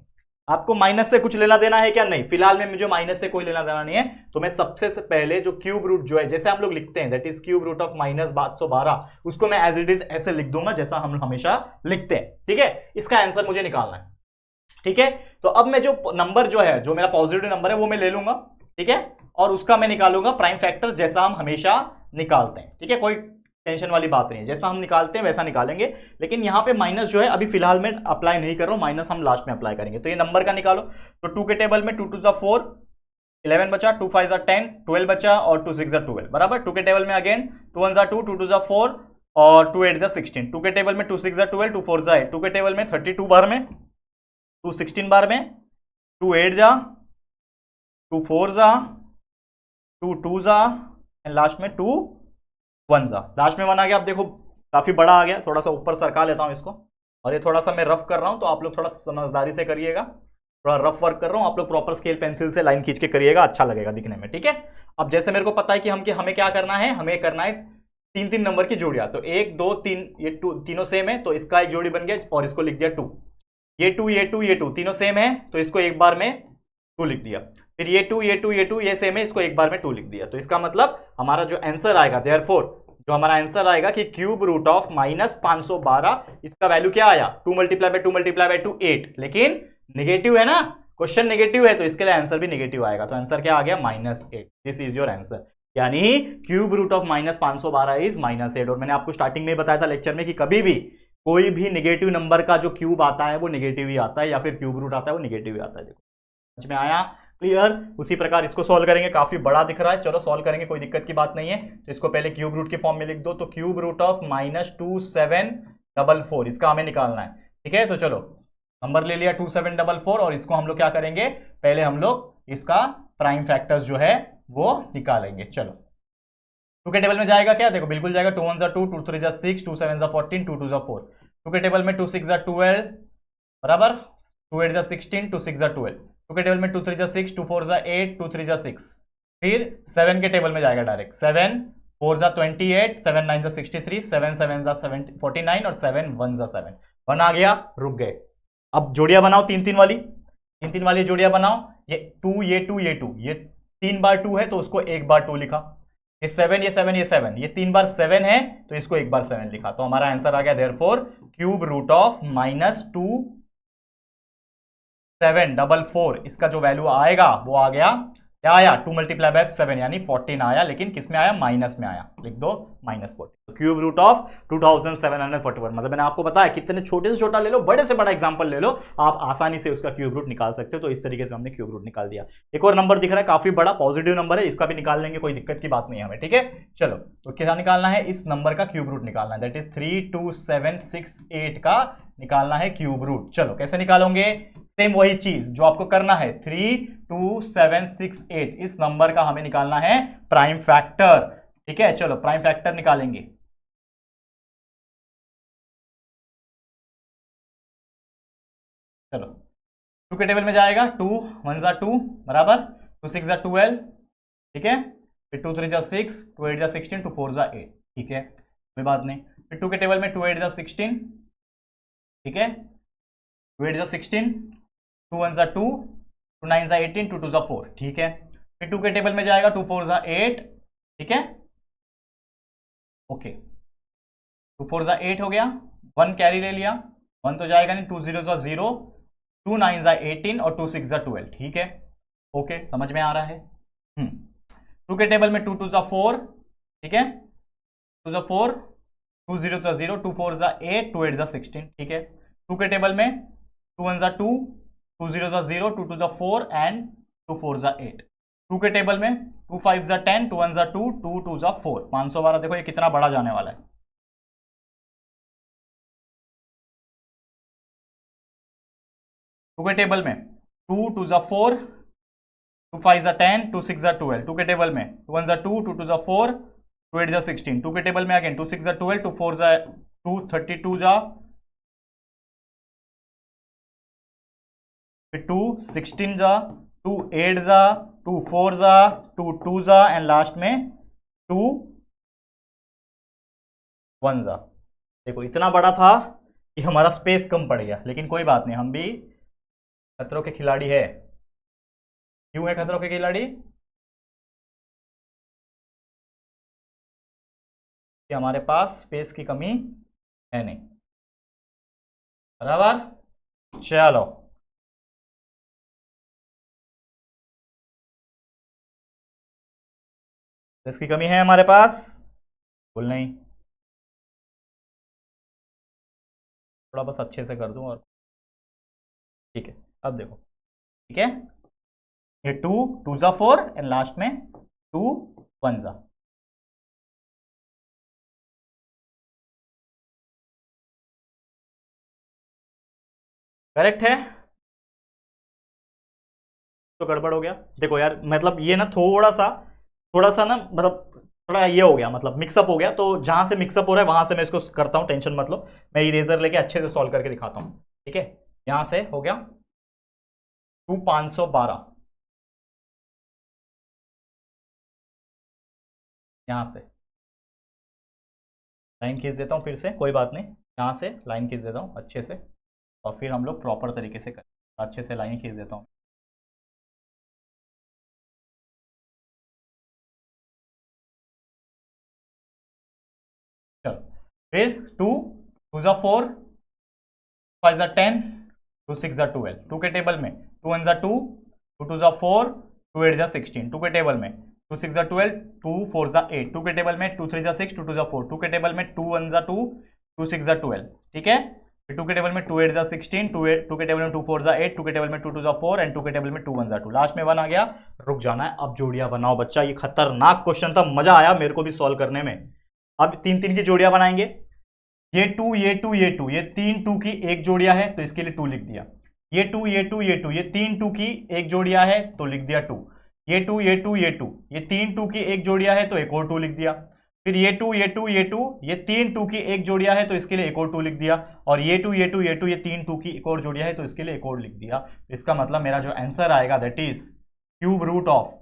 आपको माइनस से कुछ लेना देना है क्या, नहीं, फिलहाल में मुझे माइनस से कोई लेना देना नहीं है। तो मैं सबसे पहले जो क्यूब रूट जो है, जैसे हम लोग लिखते हैं that is cube root of -512, उसको मैं एज इट इज ऐसे लिख दूंगा जैसा हम हमेशा लिखते हैं, ठीक है। इसका आंसर मुझे निकालना है, ठीक है। तो अब मैं जो नंबर जो है, जो मेरा पॉजिटिव नंबर है वो मैं ले लूंगा, ठीक है, और उसका मैं निकालूंगा प्राइम फैक्टर जैसा हम हमेशा निकालते हैं, ठीक है। कोई टेंशन वाली बात नहीं है, जैसा हम निकालते हैं वैसा निकालेंगे। लेकिन यहाँ पे माइनस जो है अभी फिलहाल में अप्लाई नहीं कर रहा हूँ, माइनस हम लास्ट में अप्लाई करेंगे। तो ये नंबर का निकालो, तो 2 के टेबल में 2 2 4 11 बचा, 2 5 10 12 बचा और 2 6 12 बराबर। 2 के टेबल में अगेन 2 1 2, 2 2 4 और 2 8 16। 2 के टेबल में 2 6 12, 2 4 8। 2 के टेबल में 32 बार में, 2 16 बार में, 2 8 2 4 2 2 एंड लास्ट में 2 1 लास्ट में 1 आ गया। अब देखो काफी बड़ा आ गया, थोड़ा सा ऊपर सरका लेता हूं इसको, और ये थोड़ा सा मैं रफ कर रहा हूं, तो आप लोग थोड़ा समझदारी से करिएगा। थोड़ा रफ वर्क कर रहा हूं, आप लोग प्रॉपर स्केल पेंसिल से लाइन खींच के करिएगा, अच्छा लगेगा दिखने में, ठीक है। अब जैसे मेरे को पता है कि हमें क्या करना है, हमें करना है तीन तीन नंबर की जोड़ियां, तो 1 2 3, ये तीनों सेम है तो इसका एक जोड़ी बन गया और इसको लिख दिया 2। ये 2 ये 2 ये 2 तीनों सेम है तो इसको एक बार में 2 लिख दिया। फिर ये 2 ये 2 ये 2 ये सेम है, इसको एक बार में 2 लिख दिया। तो इसका मतलब हमारा जो आंसर आएगा, देयरफॉर जो हमारा आंसर आएगा कि क्यूब रूट ऑफ -512, इसका वैल्यू क्या आया, 2 मल्टीप्लाई बाय 2 मल्टीप्लाई बाय 2 8, लेकिन नेगेटिव है ना, क्वेश्चन नेगेटिव है तो इसके लिए आंसर भी नेगेटिव आएगा। तो आंसर क्या आ गया, -8। दिस इज योर आंसर, यानी क्यूब रूट ऑफ -512 इज -8। और मैंने आपको स्टार्टिंग में बताया था लेक्चर में कि कभी भी कोई भी नेगेटिव नंबर का जो क्यूब आता है वो नेगेटिव ही आता है, या फिर क्यूब रूट आता है वो नेगेटिव ही आता है। देखो समझ में आया, क्लियर। उसी प्रकार इसको सॉल्व करेंगे, काफी बड़ा दिख रहा है, चलो सॉल्व करेंगे, कोई दिक्कत की बात नहीं है। तो इसको पहले क्यूब रूट के फॉर्म में लिख दो, तो क्यूब रूट ऑफ -2744 इसका हमें निकालना है, ठीक है। तो चलो नंबर ले लिया 2744 और इसको हम लोग क्या करेंगे, पहले हम लोग इसका प्राइम फैक्टर्स जो है वो निकालेंगे। चलो 2 के टेबल में जाएगा क्या, देखो बिल्कुल जाएगा, 2 1 2, 2 3 6, 2 7 14, 2 2 4। 2 के टेबल में 2 6 12 बराबर, 2 8 16, 2 6 12। 2 के टेबल में 2 3 6, 2 4 8, 2 3 6। फिर 7 के टेबल में जाएगा डायरेक्ट, 7 4 28, 7 9 63, 7 7 49 और 7 1 7। 1 आ गया, रुक गए। अब जोड़ियां बनाओ, तीन तीन वाली जोड़ियां बनाओ। ये 2 ये 2 ये 2, ये 3 बार 2 है तो उसको एक बार 2 लिखा। ये 7 ये 7 ये 7, ये 3 बार 7 है तो इसको एक बार 7 लिखा। तो हमारा आंसर आ गया देयरफॉर क्यूब रूट ऑफ -2744, इसका जो वैल्यू आएगा वो आ गया, क्या आया, 2 मल्टीप्लाई बाय 7 यानी 14 आया, लेकिन किस में आया, माइनस में आया, लिख दो -14। तो क्यूब रूट ऑफ 2741, मतलब मैंने आपको बताया कितने छोटे से छोटा ले लो, बड़े से बड़ा एग्जांपल ले लो, आप आसानी से उसका क्यूब रूट निकाल सकते हो। तो इस तरीके से हमने क्यूब रूट निकाल दिया। एक और नंबर दिख रहा है काफी बड़ा, पॉजिटिव नंबर है, इसका भी निकाल लेंगे, कोई दिक्कत की बात नहीं है हमें, ठीक है। चलो तो क्या निकालना है, इस नंबर का क्यूब रूट निकालना है, दैट इज 32768 का निकालना है क्यूब रूट। चलो कैसे निकालोगे, सेम वही चीज जो आपको करना है, 32768 इस नंबर का हमें निकालना है प्राइम फैक्टर, ठीक है। चलो प्राइम फैक्टर निकालेंगे। चलो 2 के टेबल में जाएगा, 2 1 2 बराबर, 2 6 12, ठीक है। फिर 2 3 6, 2 8 16, 2 4 8, ठीक है, कोई बात नहीं। फिर 2 के टेबल में 2 8 16, ठीक है, 2 8 16, 2 1 2, 2 9 18, 2 2 4, ठीक है। फिर 2 के टेबल में जाएगा, 2 4 8, ठीक है, ओके, 2 4 8 हो गया, 1 कैरी ले लिया, 1 तो जाएगा नहीं, 2 0 0, 2 9 18 और 2 6 12, ठीक है, ओके, समझ में आ रहा है। 2 के टेबल में 2 2 4, ठीक है, 2 4, 2 0 0, 2 4 8, 2 8 16, ठीक है। 2 के टेबल में 2 1 2, 2 0 0, 2 2 4 एंड 2 4 8। 2 के टेबल में 2 5 10, 2 1 2, 2 2 4, 512। देखो ये कितना बड़ा जाने वाला है। 2 के टेबल में 2 2 4, 2 5 10, 2 6 12। 2 के टेबल में 2 1 2, 2 2 4, 2 8 16। 2 के टेबल में अगेन 2 6 12, 2 4 2 32 जा, फिर 2 16 जा, 2 8 जा, 2 4 जा, 2 2 जा एंड लास्ट में 2 1 जा। देखो इतना बड़ा था कि हमारा स्पेस कम पड़ गया, लेकिन कोई बात नहीं, हम भी खतरों के खिलाड़ी है। क्यों है खतरों के खिलाड़ी, कि हमारे पास स्पेस की कमी है नहीं, बराबर। चलो स्पेस की कमी है हमारे पास, बोल नहीं, थोड़ा बस अच्छे से कर दूं और ठीक है। अब देखो, ठीक है, ये 2 2 जा 4 एंड लास्ट में 2 1 जा, करेक्ट है। तो गड़बड़ हो गया, देखो यार, मतलब ये ना थोड़ा सा ना, मतलब थोड़ा ये हो गया, मतलब मिक्सअप हो गया। तो जहां से मिक्सअप हो रहा है वहां से मैं इसको करता हूँ, टेंशन मत लो, मैं इरेजर लेके अच्छे से सॉल्व करके दिखाता हूँ, ठीक है। यहां से हो गया 2 512, यहां से लाइन खींच देता हूँ फिर से, कोई बात नहीं, यहाँ से लाइन खींच देता हूँ अच्छे से, और फिर हम लोग प्रॉपर तरीके से करें। अच्छे से लाइन खींच देता हूँ। चलो, फिर 2 2 ज़ा 4, 5 ज़ा 10, 2 6 ज़ा 12, 2 के टेबल में 2 1 ज़ा 2, 2 2 ज़ा 4, 2 8 ज़ा 16, 2 के टेबल में 2 6 ज़ा 12, 2 4 ज़ा 8, 2 के टेबल में 2 3 ज़ा 6, 2 2 ज़ा 4, 2 के टेबल में 2 1 ज़ा 2, 2 6 ज़ा 12, ठीक है। फिर 2 के टेबल में 2 8 ज़ा 16, 2 के टेबल में 2 4 ज़ा 8, 2 के टेबल में 2 2 ज़ा 4 एंड 2 के टेबल में 2 1 ज़ा 2, लास्ट में 1 आ गया। रुक जाना है, अब जोड़ियां बनाओ बच्चा, ये खतरनाक क्वेश्चन था, मजा आया मेरे को भी सॉल्व करने में। अब 3 3 की जोड़ियां बनाएंगे, ये 2 ये 2 ये 2, ये 3 2 की एक जोड़िया है तो इसके लिए 2 लिख दिया। ये 2 ये 2 ये 2, ये 3 2 की एक जोड़िया है तो लिख दिया 2। ये 2 ये 2 ये 2, ये 3 2 की एक जोड़िया है तो एक और 2 लिख दिया। फिर ये 2 ये 2 ये 2, ये 3 2 की एक जोड़िया है तो इसके लिए एक और 2 लिख दिया। और ये 2 ये 2 ये 2, ये 3 2 की एक और जोड़िया है तो इसके लिए एक और लिख दिया। इसका मतलब मेरा जो आंसर आएगा that is cube root of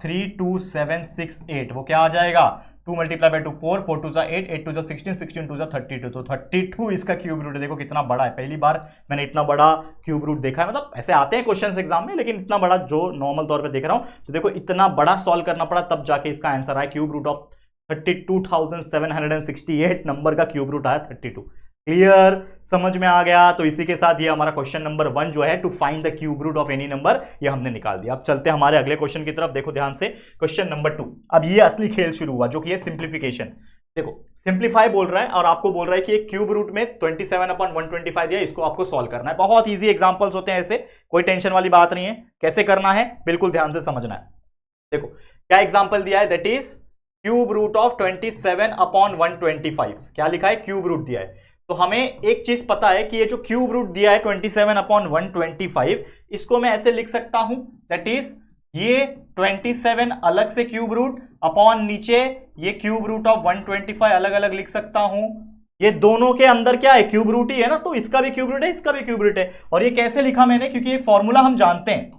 3 2 7 6 8, वो क्या आ जाएगा, 2 मल्टीप्लाई बाई 2 4, 4 2 8, 8 2 16, 16 2 32, तो 32 इसका क्यूब रूट है। देखो कितना बड़ा है, पहली बार मैंने इतना बड़ा क्यूब रूट देखा है, मतलब ऐसे आते हैं क्वेश्चंस एग्जाम में, लेकिन इतना बड़ा जो नॉर्मल तौर पे देख रहा हूं, तो देखो इतना बड़ा सॉल्व करना पड़ा तब जाके इसका आंसर आया क्यूब रूट ऑफ 32,768, नंबर का क्यूब रूट आया 32। क्लियर, समझ में आ गया। तो इसी के साथ ये हमारा क्वेश्चन नंबर 1 जो है to find the cube root of any number, ये हमने निकाल दिया। अब चलते हैं हमारे अगले क्वेश्चन की तरफ, देखो ध्यान से, क्वेश्चन नंबर 2। अब ये असली खेल शुरू हुआ जो कि है सिंप्लीफिकेशन। देखो सिंप्लीफाई बोल रहा है और आपको बोल रहा है कि एक क्यूब रूट में 27/125 दिया, इसको आपको सॉल्व करना है। बहुत ईजी एग्जांपल्स होते हैं ऐसे, कोई टेंशन वाली बात नहीं है। कैसे करना है बिल्कुल ध्यान से समझना है। देखो क्या एग्जांपल दिया है, that is cube root of 27/125। क्या लिखा है, क्यूब रूट दिया है। तो हमें एक चीज पता है कि ये जो क्यूब रूट दिया है 27/125, इसको मैं ऐसे लिख सकता हूं, दैट इज ये 27 अलग से क्यूब रूट अपॉन नीचे ये क्यूब रूट ऑफ 125 अलग अलग लिख सकता हूं। ये दोनों के अंदर क्या है, क्यूब रूट ही है ना, तो इसका भी क्यूब रूट है, इसका भी क्यूब रूट है। और ये कैसे लिखा मैंने, क्योंकि ये फॉर्मूला हम जानते हैं,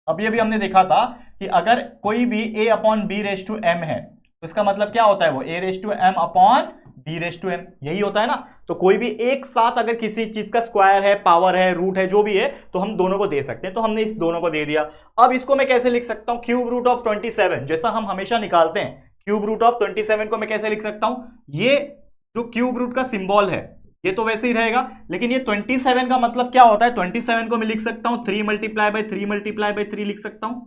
अभी अभी हमने देखा था कि अगर कोई भी a upon b raise to m है तो इसका मतलब क्या होता है, वो a raise to m upon b raise to m, यही होता है ना। तो कोई भी एक साथ अगर किसी चीज का स्क्वायर है, पावर है, रूट है, जो भी है, तो हम दोनों को दे सकते हैं। तो हमने इस दोनों को दे दिया। अब इसको मैं कैसे लिख सकता हूं, क्यूब रूट ऑफ 27, जैसा हम हमेशा निकालते हैं, क्यूब रूट ऑफ 27 को मैं कैसे लिख सकता हूं, ये जो क्यूब रूट का सिंबल है ये तो वैसे ही रहेगा, लेकिन ये 27 का मतलब क्या होता है, 27 को मैं लिख सकता हूं 3 मल्टीप्लाई बाई 3 मल्टीप्लाई बाई 3 लिख सकता हूं।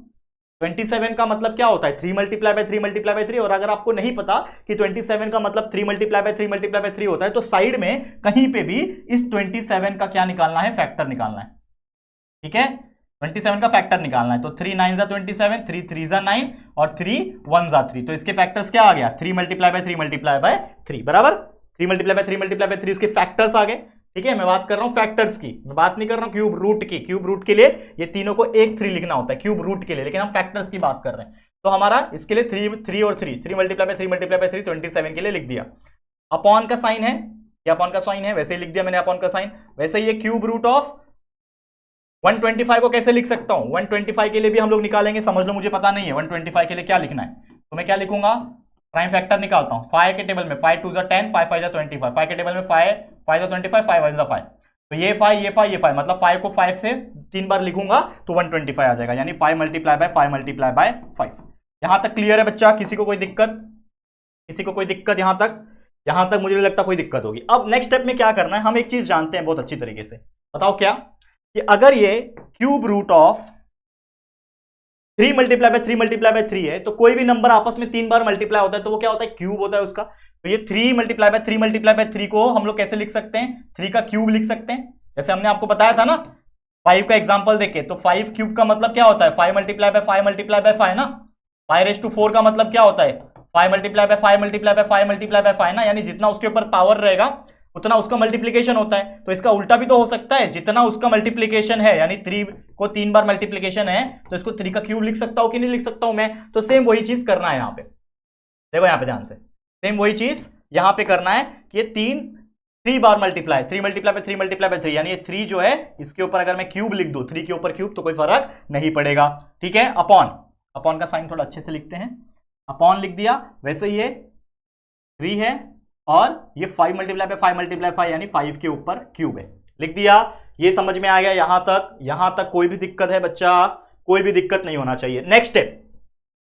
27 का मतलब क्या होता है, 3 मल्टीप्लाई बाई 3 मल्टीप्लाई बाई 3। और अगर आपको नहीं पता कि 27 का मतलब 3 मल्टीप्लाई बाई 3 मल्टीप्लाई बाई 3 होता है, तो साइड में कहीं पे भी इस 27 का क्या निकालना है, फैक्टर निकालना है। ठीक है, 27 का फैक्टर निकालना है। तो 3 9 ज़ा 27, 3 3 ज़ा 9 और 3 1 ज़ा 3, तो इसके फैक्टर्स क्या आ गया, 3 मल्टीप्लाई बाई 3 मल्टीप्लाई बाई 3 बराबर 3 मल्टीप्लाई बाई 3 मल्टीप्लाई बाई 3, इसके फैक्टर्स आ गए। ठीक है, मैं बात कर रहा हूं फैक्टर्स की, मैं बात नहीं कर रहा हूं क्यूब रूट की। क्यूब रूट के लिए ये तीनों को एक 3 लिखना होता है क्यूब रूट के लिए, लेकिन हम फैक्टर्स की बात कर रहे हैं। तो हमारा इसके लिए 3 और 3 मल्टीप्लाई बाई 3 मल्टीप्लाई बाई 3 27 के लिए लिख दिया। अपॉन का साइन है, ये अपॉन का साइन है, वैसे ही लिख दिया मैंने अपॉन का साइन। वैसे ये क्यूब रूट ऑफ 125 को कैसे लिख सकता हूं, 125 के लिए भी हम लोग निकालेंगे, समझ लो मुझे पता नहीं है 125 के लिए क्या लिखना है। तो मैं क्या लिखूंगा, प्राइम फैक्टर निकालता हूं। 5 के टेबल में 5 2 ज़ा 10, 5 5 ज़ा 25, 5 के टेबल में 5 5 ज़ा 25, 5 1 ज़ा 5, तो ये 5 ये 5 ये 5, मतलब 5 को 5 से 3 बार लिखूंगा तो 125 आ जाएगा, यानी 5 मल्टीप्लाई बाय 5 मल्टीप्लाई बाय 5। यहां तक क्लियर है बच्चा, किसी को कोई दिक्कत, किसी को कोई दिक्कत, यहां तक मुझे नहीं लगता कोई दिक्कत होगी। अब नेक्स्ट स्टेप में क्या करना है, हम एक चीज जानते हैं बहुत अच्छी तरीके से, बताओ क्या, कि अगर ये cube root of 3 multiply by 3 multiply by 3 है, तो कोई भी नंबर आपस में 3 बार मल्टीप्लाई होता है तो वो क्या होता है, क्यूब होता है उसका। तो ये 3 मल्टीप्लाई बाय 3 मल्टीप्लाई बाय 3 को हम लोग कैसे लिख सकते हैं, 3 का क्यूब लिख सकते हैं, जैसे हमने आपको बताया था ना 5 का एग्जांपल देखे, तो 5 क्यूब का मतलब क्या होता है, 5 मल्टीप्लाई बाय 5 मल्टीप्लाई बाय 5 ना। 5 रेज टू 4 का मतलब क्या होता है, 5 multiply by 5 multiply by 5 multiply by 5 ना, यानी जितना उसके ऊपर पावर रहेगा उतना उसका मल्टीप्लिकेशन होता है। तो इसका उल्टा भी तो हो सकता है, जितना उसका मल्टीप्लिकेशन है, यानी 3 को 3 बार मल्टीप्लिकेशन है तो इसको 3 का क्यूब लिख सकता हूं कि नहीं लिख सकता हूं मैं। तो सेम वही चीज करना है यहां पे, देखो यहां पे ध्यान से, सेम वही चीज यहां पे करना है कि ये 3 बार multiply, 3 multiply by 3 multiply by 3, यानी ये 3 जो है इसके ऊपर अगर मैं क्यूब लिख दूं, 3 के ऊपर क्यूब, तो कोई फर्क नहीं पड़ेगा। ठीक है, अपॉन का साइन थोड़ा अच्छे से लिखते हैं, अपॉन लिख दिया। वैसे ये 3 है और ये 5 मल्टीप्लाई बाय 5 मल्टीप्लाई 5 यानी 5 के ऊपर क्यूब है। लिख दिया, ये समझ में आ गया यहां तक कोई भी दिक्कत है बच्चा? कोई भी दिक्कत नहीं होना चाहिए। नेक्स्ट स्टेप,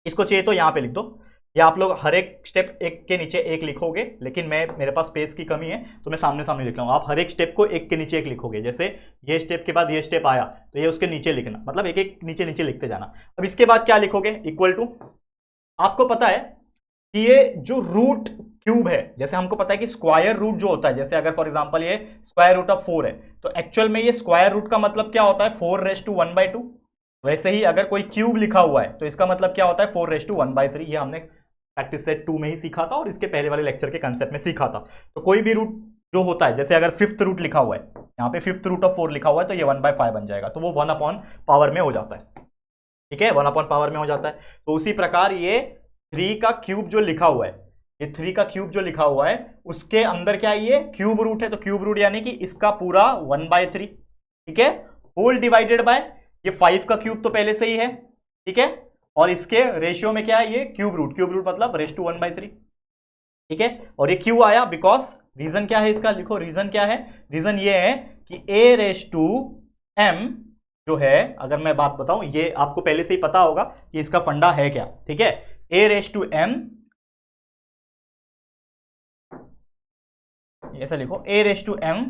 इसको चाहिए तो यहां पे लिख दो, या आप लोग हर एक स्टेप एक के नीचे एक लिखोगे, लेकिन मेरे पास स्पेस की कमी है तो मैं सामने सामने लिख रहा हूं। आप हर एक स्टेप को एक के नीचे एक लिखोगे, जैसे ये स्टेप के बाद ये स्टेप आया तो ये उसके नीचे लिखना, मतलब एक एक नीचे नीचे लिखते जाना। अब इसके बाद क्या लिखोगे? इक्वल टू, आपको पता है कि ये जो रूट क्यूब है, जैसे हमको पता है कि स्क्वायर रूट जो होता है, जैसे अगर फॉर एग्जांपल ये स्क्वायर रूट ऑफ 4 है तो एक्चुअल में ये स्क्वायर रूट का मतलब क्या होता है? 4⁻1/2। वैसे ही अगर कोई क्यूब लिखा हुआ है तो इसका मतलब क्या होता है? 4⁻1/3। ये हमने प्रैक्टिस सेट 2 में ही सीखा था और इसके पहले वाले लेक्चर के कंसेप्ट में सीखा था। तो कोई भी रूट जो होता है, जैसे अगर 5th रूट लिखा हुआ है, यहाँ पे 5th रूट ऑफ 4 लिखा हुआ है तो ये 1/5 बन जाएगा, तो वो 1/पावर में हो जाता है। ठीक है, 1/पावर में हो जाता है। तो उसी प्रकार ये 3 का क्यूब जो लिखा हुआ है, ये 3 का क्यूब जो लिखा हुआ है उसके अंदर क्या है? ये क्यूब रूट है, तो क्यूब रूट यानी कि इसका पूरा 1/3। ठीक है, होल डिवाइडेड बाय ये 5 का क्यूब तो पहले से ही है। ठीक है, और इसके रेशियो में क्या है? ये क्यूब रूट मतलब रेस टू 1/3। ठीक है, और ये क्यों आया? बिकॉज रीजन क्या है इसका? लिखो, रीजन क्या है? रीजन ये है कि a⁻m जो है, अगर मैं बात बताऊं, ये आपको पहले से ही पता होगा कि इसका फंडा है क्या। ठीक है, a⁻m, ऐसा लिखो, a⁻m,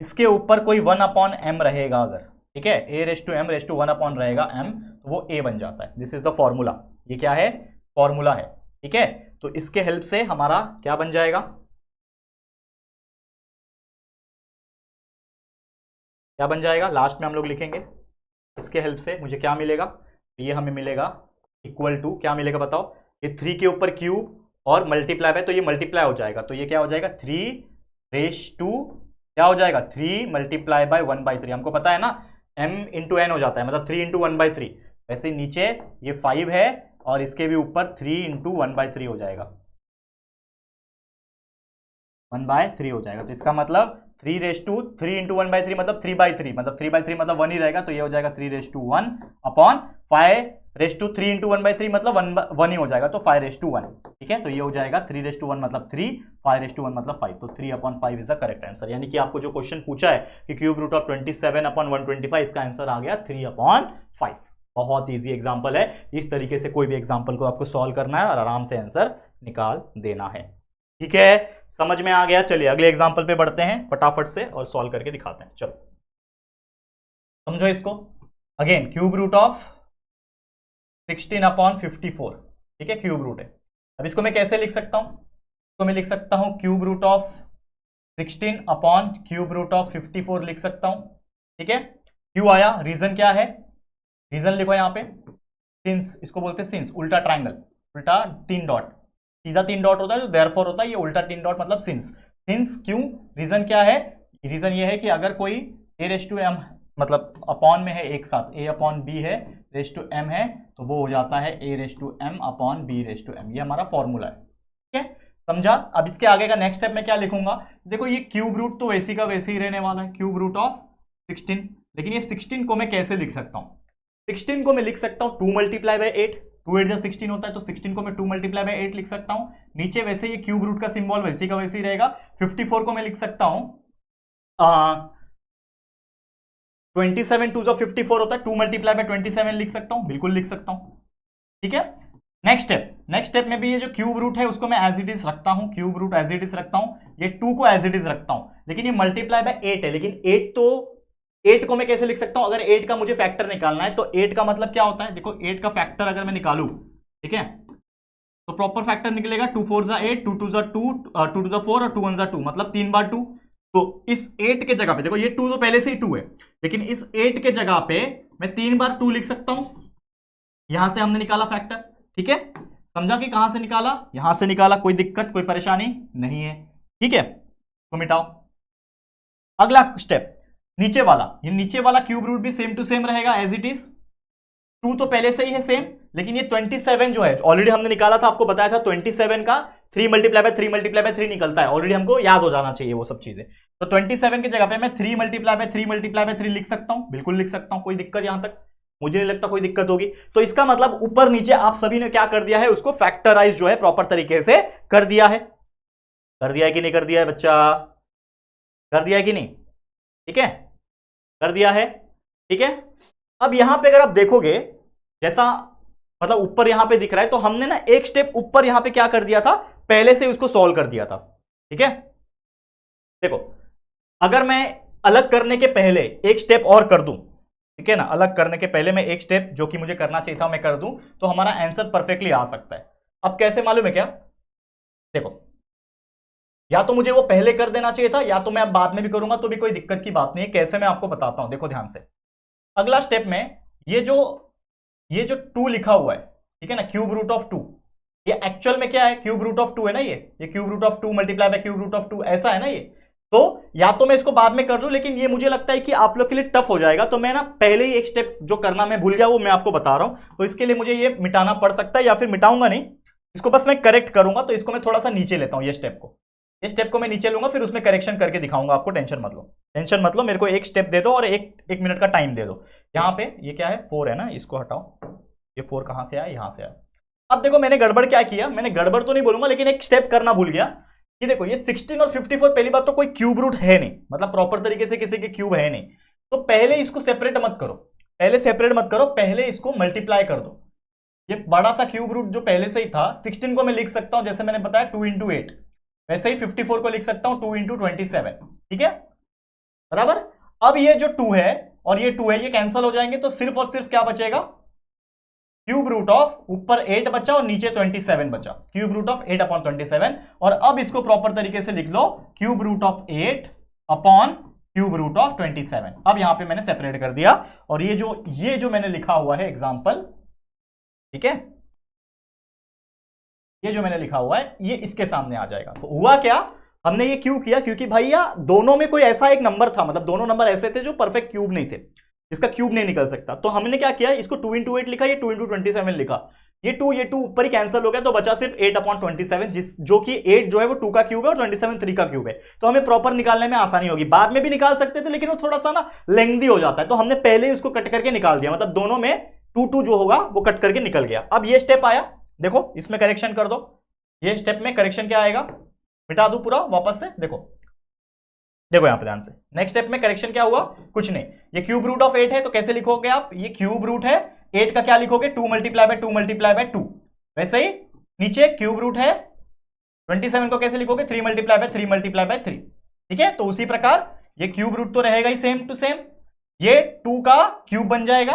इसके ऊपर कोई 1/m रहेगा अगर, ठीक है, a⁻m 1 रहेगा m, तो वो a बन जाता है। This is the formula. ये क्या है? फॉर्मूला है। ठीक है, तो इसके हेल्प से हमारा क्या बन जाएगा? क्या बन जाएगा? लास्ट में हम लोग लिखेंगे। इसके हेल्प से मुझे क्या मिलेगा? ये हमें मिलेगा इक्वल टू, क्या मिलेगा बताओ? ये 3 के ऊपर क्यूब और मल्टीप्लाई है, तो ये मल्टीप्लाई हो जाएगा, तो ये क्या हो जाएगा? 3 क्या हो जाएगा? 3 मल्टीप्लाई बाय 1/3। हमको पता है ना, m इंटू n हो जाता है, मतलब 3 इंटू 1/3। वैसे नीचे ये 5 है और इसके भी ऊपर 3 इंटू 1/3 हो जाएगा, 1/3 हो जाएगा। तो इसका मतलब 3 इंटू 1/3 मतलब 3/3, मतलब 3/3 मतलब 1 ही रहेगा, तो ये हो जाएगा 3/1/5 इंटू 1/3 मतलब 1 ही हो जाएगा, तो 5/1। ठीक है, तो ये हो जाएगा 3/1 मतलब 3, 5/1 मतलब 5, तो 3/5 इज द करेक्ट आंसर। यानी कि आपको जो क्वेश्चन पूछा है कि क्यूब रूट ऑफ 27/125, इसका आंसर आ गया 3/5। बहुत ईजी एग्जाम्पल है। इस तरीके से कोई भी एग्जाम्पल को आपको सॉल्व करना है और आराम से आंसर निकाल देना है। ठीक है, समझ में आ गया? चलिए अगले एग्जाम्पल पे बढ़ते हैं फटाफट से और सॉल्व करके दिखाते हैं। चलो समझो इसको। Again cube root of 16/54। ठीक है, क्यूब रूट है। अब इसको मैं कैसे लिख सकता हूं? इसको मैं लिख सकता हूं क्यूब रूट ऑफ 16/क्यूब रूट ऑफ 54 लिख सकता हूं। ठीक है, क्यों आया? रीजन क्या है? रीजन लिखो यहां पे, सिंस, इसको बोलते हैं सिंस, उल्टा ट्राइंगल, उल्टा 3 डॉट, सीधा 3 डॉट होता है जो देयरफॉर होता है, ये उल्टा 3 डॉट मतलब सिंस। सिंस क्यों? रीजन क्या है? रीजन ये है कि अगर कोई a⁻m मतलब अपॉन में है एक साथ, a/b है, m है, तो वो हो जाता है a⁻m/b⁻m। ये हमारा फॉर्मूला है। ठीक है, समझा? अब इसके आगे का नेक्स्ट स्टेप में क्या लिखूंगा? देखो ये क्यूब रूट तो वैसी का वैसे ही रहने वाला है, क्यूब रूट ऑफ 16, लेकिन ये 16 को मैं कैसे लिख सकता हूं? 16 को मैं लिख सकता हूं 2 मल्टीप्लाई बाय 8, 2 8 16 होता है, तो 16 को मैं 2 मल्टीप्लाई बाय 8 लिख सकता हूं। नीचे वैसे ये क्यूब रूट का सिंबल वैसे का वैसे ही रहेगा। 54 को मैं लिख सकता हूं 27 2 54 होता है, 2 मल्टीप्लाई बाय 27 लिख सकता हूं, बिल्कुल लिख सकता हूं। ठीक है, नेक्स्ट स्टेप में भी ये जो क्यूब रूट है उसको मैं एज इट इज रखता हूं, cube root as it is रखता हूं, ये 2 को एज इट इज रखता हूं, लेकिन ये मल्टीप्लाई बाय 8 है, लेकिन 8 को मैं कैसे लिख सकता हूं? अगर 8 का मुझे फैक्टर निकालना है तो 8 का मतलब क्या होता है? देखो 8 का फैक्टर अगर मैं निकालूं, ठीक है, तो प्रॉपर फैक्टर निकलेगा 2 4 8, 2 2 2, 2 2 4 और 2 1 2, मतलब 3 बार 2। तो इस 8 के जगह पे देखो, ये 2 तो पहले से ही 2 है, लेकिन इस 8 के जगह पे मैं 3 बार 2 लिख सकता हूं। यहां से हमने निकाला फैक्टर। ठीक है, समझा कि कहां से निकाला? यहां से निकाला। कोई दिक्कत, कोई परेशानी नहीं है। ठीक है, तो मिटाओ। अगला स्टेप नीचे वाला, ये नीचे वाला क्यूब रूट भी सेम टू सेम रहेगा एज इट इज। 2 तो पहले से ही है सेम, लेकिन ये 27 जो है ऑलरेडी हमने निकाला था, आपको बताया था 27 का 3 मल्टीप्लाई बाय 3 निकलता है, ऑलरेडी हमको याद हो जाना चाहिए वो सब चीजें। तो 27 की जगह पे मैं 3 मल्टीप्लाई बाय 3 लिख सकता हूं, बिल्कुल लिख सकता हूं, कोई दिक्कत यहां तक मुझे नहीं लगता कोई दिक्कत होगी। तो इसका मतलब ऊपर नीचे आप सभी ने क्या कर दिया है? उसको फैक्टराइज जो है प्रॉपर तरीके से कर दिया है। कर दिया है कि नहीं कर दिया है बच्चा? कर दिया है कि नहीं? ठीक है, कर दिया है। ठीक है, अब यहां पे अगर आप देखोगे, जैसा मतलब ऊपर यहां पे दिख रहा है, तो हमने ना एक स्टेप ऊपर यहां पे क्या कर दिया था, पहले से उसको सॉल्व कर दिया था। ठीक है, देखो अगर मैं अलग करने के पहले एक स्टेप और कर दूं, ठीक है ना, अलग करने के पहले मैं एक स्टेप जो कि मुझे करना चाहिए था मैं कर दूं, तो हमारा आंसर परफेक्टली आ सकता है। अब कैसे मालूम है क्या? देखो, या तो मुझे वो पहले कर देना चाहिए था, या तो मैं अब बाद में भी करूंगा तो भी कोई दिक्कत की बात नहीं है। कैसे, मैं आपको बताता हूं, देखो ध्यान से। अगला स्टेप में ये जो ये जो 2 लिखा हुआ है, ठीक है ना, क्यूब रूट ऑफ 2, ये एक्चुअल में क्या है, क्यूब रूट ऑफ 2 है ना, ये cube root of 2 multiply by cube root of 2, ऐसा है ना ये। तो या तो मैं इसको बाद में कर दूं, लेकिन ये मुझे लगता है कि आप लोग के लिए टफ हो जाएगा, तो मैं ना पहले ही एक स्टेप जो करना मैं भूल गया वो मैं आपको बता रहा हूं, तो इसके लिए मुझे ये मिटाना पड़ सकता है, या फिर मिटाऊंगा नहीं, इसको बस मैं करेक्ट करूंगा। तो इसको मैं थोड़ा सा नीचे लेता हूं, ये स्टेप को मैं नीचे लूंगा, फिर उसमें करेक्शन करके दिखाऊंगा आपको। टेंशन मत लो, टेंशन मत लो, मेरे को एक स्टेप दे दो और एक मिनट का टाइम दे दो। यहाँ पे ये क्या है, 4 है ना, इसको हटाओ, ये 4 कहां से आया, यहां से आया। अब देखो मैंने गड़बड़ क्या किया, मैंने गड़बड़ तो नहीं बोलूंगा, लेकिन एक स्टेप करना भूल गया कि देखो ये 16 और 54, पहली बात तो कोई क्यूब रूट है नहीं, मतलब प्रॉपर तरीके से किसी के क्यूब है नहीं, तो पहले इसको सेपरेट मत करो, पहले सेपरेट मत करो, पहले इसको मल्टीप्लाई कर दो। ये बड़ा सा क्यूब रूट जो पहले से ही था, 16 को मैं लिख सकता हूं जैसे मैंने बताया 2 इंटू 8, वैसे ही 54 को लिख सकता हूं 2 इंटू 27। ठीक है, बराबर। अब ये जो 2 है और ये 2 है, ये कैंसिल हो जाएंगे, तो सिर्फ और सिर्फ क्या बचेगा, क्यूब रूट ऑफ, ऊपर 8 बचा और नीचे 27 बचा, क्यूब रूट ऑफ 8 अपॉन 27। और अब इसको प्रॉपर तरीके से लिख लो, cube root of 8 upon cube root of 27। अब यहां पे मैंने सेपरेट कर दिया, और ये जो मैंने लिखा हुआ है एग्जाम्पल, ठीक है, ये जो मैंने लिखा हुआ है ये इसके सामने आ जाएगा। तो हुआ क्या, हमने ये क्यों किया, क्योंकि भैया दोनों में कोई ऐसा एक नंबर था, मतलब दोनों नंबर ऐसे थे जो परफेक्ट क्यूब नहीं थे, इसका क्यूब नहीं निकल सकता, तो हमने क्या किया, इसको 2 इंटू 8 लिखा, ये 2 इंटू 27 लिखा, ये 2 ऊपर ही कैंसिल हो गया, तो बचा सिर्फ 8 अपॉन 27, जो कि 8 जो है वो 2 का क्यूब है और 27 3 का क्यूब है, तो हमें प्रॉपर निकालने में आसानी होगी। बाद में भी निकाल सकते थे, लेकिन वो थोड़ा सा ना लेंथी हो जाता है, तो हमने पहले ही उसको कट करके निकाल दिया, मतलब दोनों में 2 जो होगा वो कट करके निकल गया। अब ये स्टेप आया, देखो इसमें करेक्शन कर दो, ये स्टेप में करेक्शन क्या आएगा, मिटा दूं पूरा वापस से, देखो देखो यहां पे ध्यान से, नेक्स्ट स्टेप में करेक्शन क्या हुआ, कुछ नहीं, ये क्यूब रूट ऑफ 8 है, तो कैसे लिखोगे आप, ये क्यूब रूट है 8 का क्या लिखोगे, 2 मल्टीप्लाई बाय 2 मल्टीप्लाई बाय 2, वैसे ही नीचे क्यूब रूट है 27 को कैसे लिखोगे, 3 मल्टीप्लाई बाय 3 मल्टीप्लाई बाय 3। ठीक है, तो उसी प्रकार ये क्यूब रूट तो रहेगा ही सेम टू सेम, ये 2 का क्यूब बन जाएगा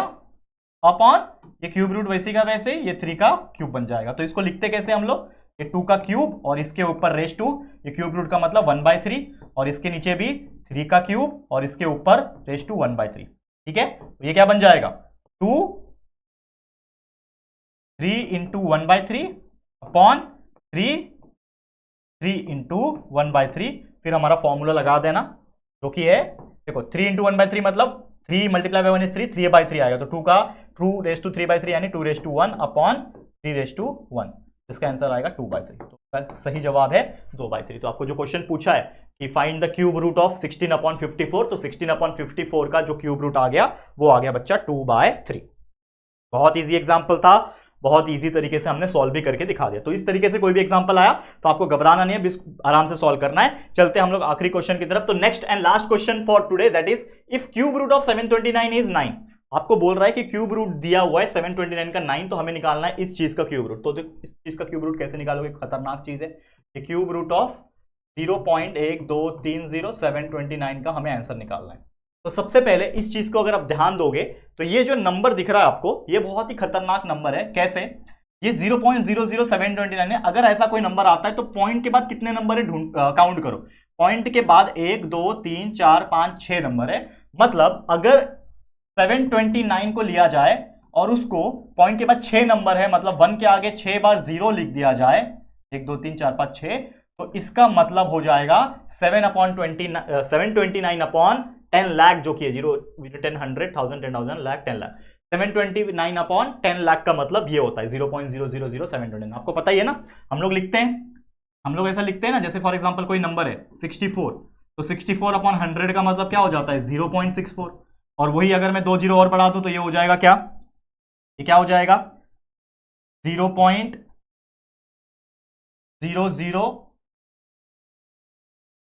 अपॉन ये क्यूब रूट वैसे का वैसे, ये 3 का क्यूब बन जाएगा। तो इसको लिखते कैसे हम लोग, ये 2 का क्यूब और इसके ऊपर रेस 2, ये क्यूब रूट का मतलब 1/3, और इसके नीचे भी 3 का क्यूब और इसके ऊपर रेस 2 1/3। ठीक है, तो ये क्या बन जाएगा, 2 3 इंटू 1/3 अपॉन 3 इंटू 1/3, फिर हमारा फॉर्मूला लगा देना जो कि है, देखो 3 इंटू 1/3 मतलब 3 मल्टीप्लाई बाय 1 इज 3, 3/3 आएगा, तो 2 रेस टू 3/3 यानी 2 raise to 1 upon 3 raise to 1, इसका आंसर आएगा 2/3। तो सही जवाब है 2/3। तो आपको जो क्वेश्चन पूछा है कि find the cube root of 16 upon 54, तो 16 अपॉन 54 का जो क्यूब रूट आ गया वो आ गया बच्चा 2/3। बहुत इजी एग्जाम्पल था, बहुत इजी तरीके से हमने सॉल्व भी करके दिखा दिया। तो इस तरीके से कोई भी एग्जांपल आया तो आपको घबराना नहीं है, आराम से सॉल्व करना है। चलते हैं हम लोग आखिरी क्वेश्चन की तरफ। तो next and last question for today, that is if cube root of 729 is 9। आपको बोल रहा है कि क्यूब रूट दिया हुआ है 729 का 9, तो हमें निकालना है इस चीज का क्यूब रूट। तो इस चीज का क्यूब रूट कैसे निकालोगे, खतरनाक चीज है। ये क्यूब रूट ऑफ 0.1230729 का हमें आंसर निकालना है। तो सबसे पहले इस चीज को अगर आप ध्यान दोगे तो ये जो नंबर दिख रहा है आपको, ये बहुत ही खतरनाक नंबर है। कैसे, ये 0.00729 है। अगर ऐसा कोई नंबर आता है तो पॉइंट के बाद कितने नंबर है काउंट करो। पॉइंट के बाद 1 2 3 4 5 6 नंबर है। मतलब अगर 729 को लिया जाए और उसको पॉइंट के बाद 6 नंबर है, मतलब 1 के आगे 6 बार 0 लिख दिया जाए, 1 2 3 4 5 6, तो इसका मतलब हो जाएगा 729 अपॉन 10 लाख, जो कि है 0 10 100 1000 10,000 लाख 10 लाख। 729 अपॉन 10 लाख का मतलब ये होता है 0.000729। आपको पता ही है ना, हम लोग लिखते हैं, हम लोग ऐसा लिखते हैं ना, जैसे फॉर एग्जांपल कोई नंबर है 64, तो 64 अपॉन 100 का मतलब क्या हो जाता है 0.64। और वही अगर मैं 2 जीरो और बढ़ा दूं तो ये हो जाएगा क्या, ये क्या हो जाएगा 0.00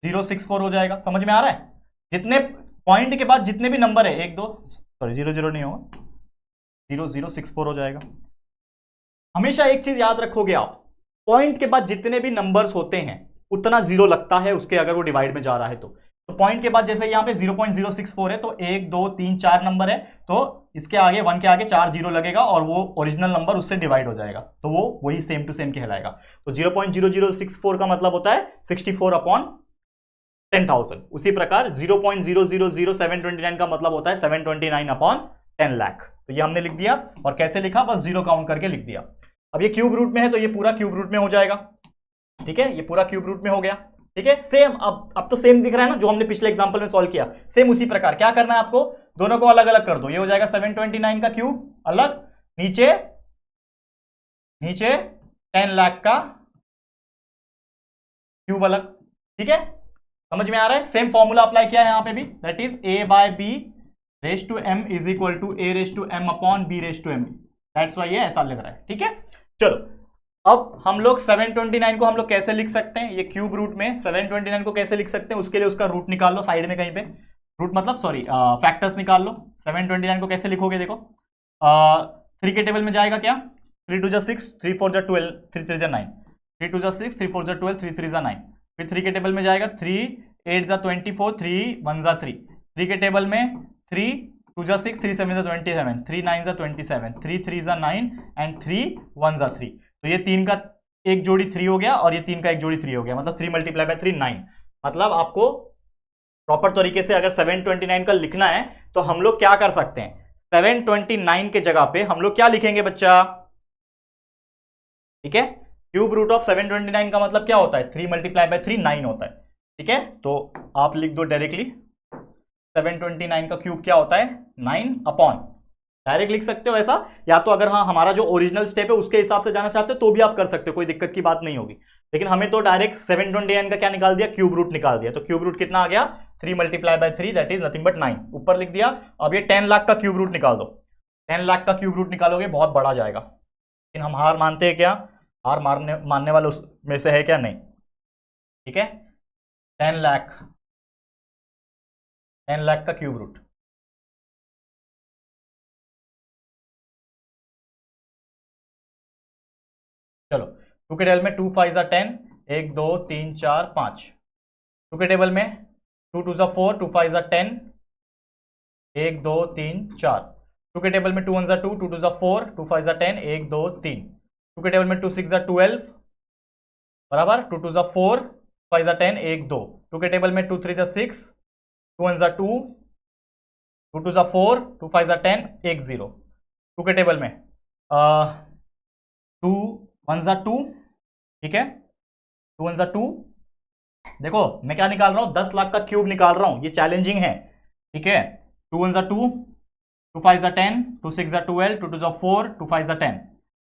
0.064 हो जाएगा। समझ में आ रहा है? जितने पॉइंट के बाद जितने भी नंबर है, 1 2 सॉरी 0 नहीं होगा, 0.064 हो जाएगा। हमेशा एक चीज याद रखोगे आप, पॉइंट के बाद जितने भी नंबर्स होते हैं उतना जीरो लगता है उसके, अगर वो डिवाइड में जा रहा है तो पॉइंट के बाद जैसे यहाँ पे 0.064 है तो 1 2 3 4 नंबर है, तो इसके आगे 1 के आगे 4 जीरो लगेगा और वो ओरिजिनल नंबर उससे डिवाइड हो जाएगा, तो वो वही सेम टू सेम कहलाएगा। तो 0.0064 का मतलब होता है 64/10,000। उसी प्रकार 0.000729 का मतलब होता है 729/10 लाख। तो ये हमने लिख दिया, और कैसे लिखा, बस जीरो काउंट करके लिख दिया। अब ये क्यूब रूट में है तो ये पूरा क्यूब रूट में हो जाएगा, ठीक है, ये पूरा क्यूब रूट में हो गया, ठीक है। सेम अब तो सेम दिख रहा है ना, जो हमने पिछले एग्जांपल में सॉल्व किया, सेम उसी प्रकार क्या करना है आपको, दोनों को अलग अलग कर दो। ये हो जाएगा 729 का क्यूब अलग, नीचे 10 लाख का क्यूब अलग, ठीक है। समझ में आ रहा है? सेम फॉर्मूला अप्लाई किया है यहां पे भी, that is a/b raise to m is equal to a raise to m upon b raise to m। That's why ये ऐसा लग रहा है, ठीक है। चलो अब हम लोग 729 को हम लोग कैसे लिख सकते हैं, ये क्यूब रूट में 729 को कैसे लिख सकते हैं, उसके लिए उसका रूट निकाल लो साइड में कहीं पे, रूट मतलब सॉरी फैक्टर्स निकाल लो। 729 को कैसे लिखोगे, देखो 3 के टेबल में जाएगा क्या, 3 2 6, 3 4 12, 3 3 9, 3 2 6, 3 4 12, 3 3 9, फिर 3 के टेबल में जाएगा 3 8 24, 3 1 3, 3 के टेबल में 3 2 6, 3 7 27, 3 9 27, 3 3 9 एंड 3 1 3। तो ये 3 का एक जोड़ी 3 हो गया और ये 3 का एक जोड़ी 3 हो गया, मतलब 3 × 3 9। मतलब आपको प्रॉपर तरीके से अगर 729 का लिखना है तो हम लोग क्या कर सकते हैं, 729 के जगह पे हम लोग क्या लिखेंगे बच्चा, ठीक है। क्यूब रूट ऑफ 729 का मतलब क्या होता है, 3 × 3 9 होता है, ठीक है। तो आप लिख दो डायरेक्टली 729 का क्यूब क्या होता है, 9 अपॉन, डायरेक्ट लिख सकते हो ऐसा, या तो अगर हाँ हमारा जो ओरिजिनल स्टेप है उसके हिसाब से जाना चाहते हो तो भी आप कर सकते हो, कोई दिक्कत की बात नहीं होगी। लेकिन हमें तो डायरेक्ट 729 का क्या निकाल दिया, क्यूब रूट निकाल दिया। तो क्यूब रूट कितना आ गया, 3 × 3 दैट इज नथिंग बट 9, ऊपर लिख दिया। अब ये 10 लाख का क्यूब रूट निकाल दो, 10 लाख का क्यूब रूट निकालोगे बहुत बड़ा जाएगा, लेकिन हम हार मानते हैं क्या, हार मानने वाले में से है क्या, नहीं, ठीक है। 10 लाख का क्यूब रूट, चलो 2 के टेबल में 2 5 10, 1 2 3 4 5, 2 के टेबल में 2 2 4, 2 5 10, 1 2 3 4, 2 के टेबल में 2 1 2, 2 2 4, 2 5 10, 1 2 3, 2 के टेबल में 2 6 12 बराबर, 2 2 4, 5 10, 1 2, 2 के टेबल में 2 3 6, 2 1 2, 2 2 4, 2 5 10, 1 0, 2 के टेबल में 2 1 2, ठीक है, 2 1 2। देखो मैं क्या निकाल रहा हूं, 10 लाख का क्यूब निकाल रहा हूं, ये चैलेंजिंग है, ठीक है। 2 1 2, 2 5 10, 2 6 12, 2 2 4, 2 5 10,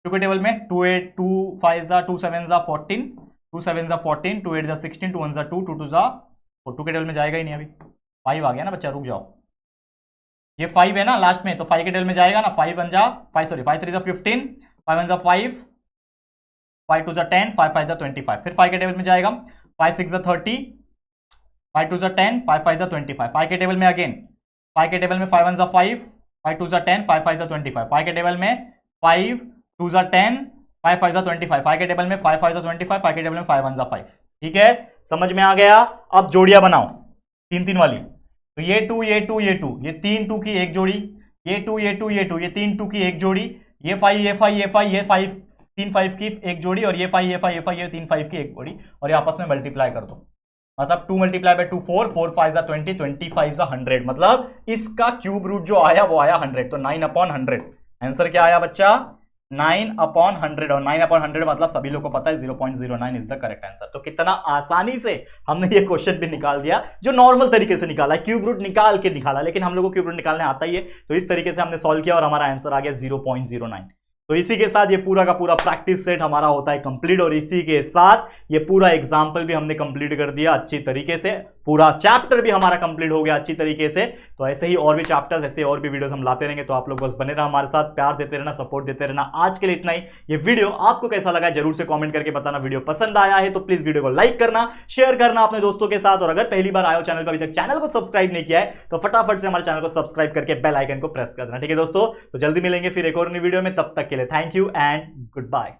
2 के टेबल में 2 8 2 5 2 7 14, 2 7 14, 2 8 16, 2 1 2, 2 2 4, 2 के टेबल में जाएगा ही नहीं, अभी 5 आ गया ना बच्चा, रुक जाओ, ये 5 है ना लास्ट में, तो 5 के टेबल में जाएगा ना, 5 1 जा 5 सॉरी 5 3 15, 5 1 5, 5 2 10, 5 5 25, फिर 5 के टेबल में जाएगा 5 6 30, 5 2 10, 5 5 25, 5 के टेबल में अगेन 5 के टेबल में 5 1 5, 5 2 10, 5 5 25, 5 के टेबल में 5 2 10, 5 5 25, 5 के टेबल में 5 5 25, 5 के टेबल में 5 1 5, ठीक है, समझ में आ गया। अब जोड़ियां बनाओ 3 3 वाली, तो ये 2 ये 2 ये 2, ये 3 2 की एक जोड़ी, ये 2 ये 2 ये 2, ये 3 2 की एक जोड़ी, ये 5 ये 5 ये 5 ये 5 3 5 की एक जोड़ी, और ये 5 ये 5 ये 5 ये 3 5 की एक जोड़ी, और ये आपस में मल्टीप्लाई कर दो, मतलब 2 × 2 4, 4 5 20, 25 100, मतलब इसका क्यूब रूट जो आया वो आया 100, तो 9/100। आंसर क्या आया बच्चा, 9/100, और 9/100 मतलब सभी लोग को पता है 0.09 इज द करेक्ट आंसर। तो कितना आसानी से हमने ये क्वेश्चन भी निकाल दिया, जो नॉर्मल तरीके से निकाला, क्यूब रूट निकाल के निकाला, लेकिन हम लोग को क्यूब रूट निकालने आता ही है, तो इस तरीके से हमने सॉल्व किया और हमारा आंसर आ गया 0.09। तो इसी के साथ ये पूरा का पूरा प्रैक्टिस सेट हमारा होता है कंप्लीट, और इसी के साथ ये पूरा एग्जाम्पल भी हमने कंप्लीट कर दिया अच्छी तरीके से, पूरा चैप्टर भी हमारा कंप्लीट हो गया अच्छी तरीके से। तो ऐसे ही और भी चैप्टर्स, ऐसे और भी वीडियोस हम लाते रहेंगे, तो आप लोग बस बने रहना हमारे साथ, प्यार देते रहना, सपोर्ट देते रहना। आज के लिए इतना ही। ये वीडियो आपको कैसा लगा जरूर से कमेंट करके बताना। वीडियो पसंद आया है तो प्लीज वीडियो को लाइक करना, शेयर करना अपने दोस्तों के साथ, और अगर पहली बार आए हो चैनल पर, अभी तक चैनल को सब्सक्राइब नहीं किया है तो फटाफट से हमारे चैनल को सब्सक्राइब करके बेल आइकन को प्रेस कर देना। ठीक है दोस्तों, तो जल्दी मिलेंगे फिर एक और नई वीडियो में, तब तक के लिए thank you and good bye.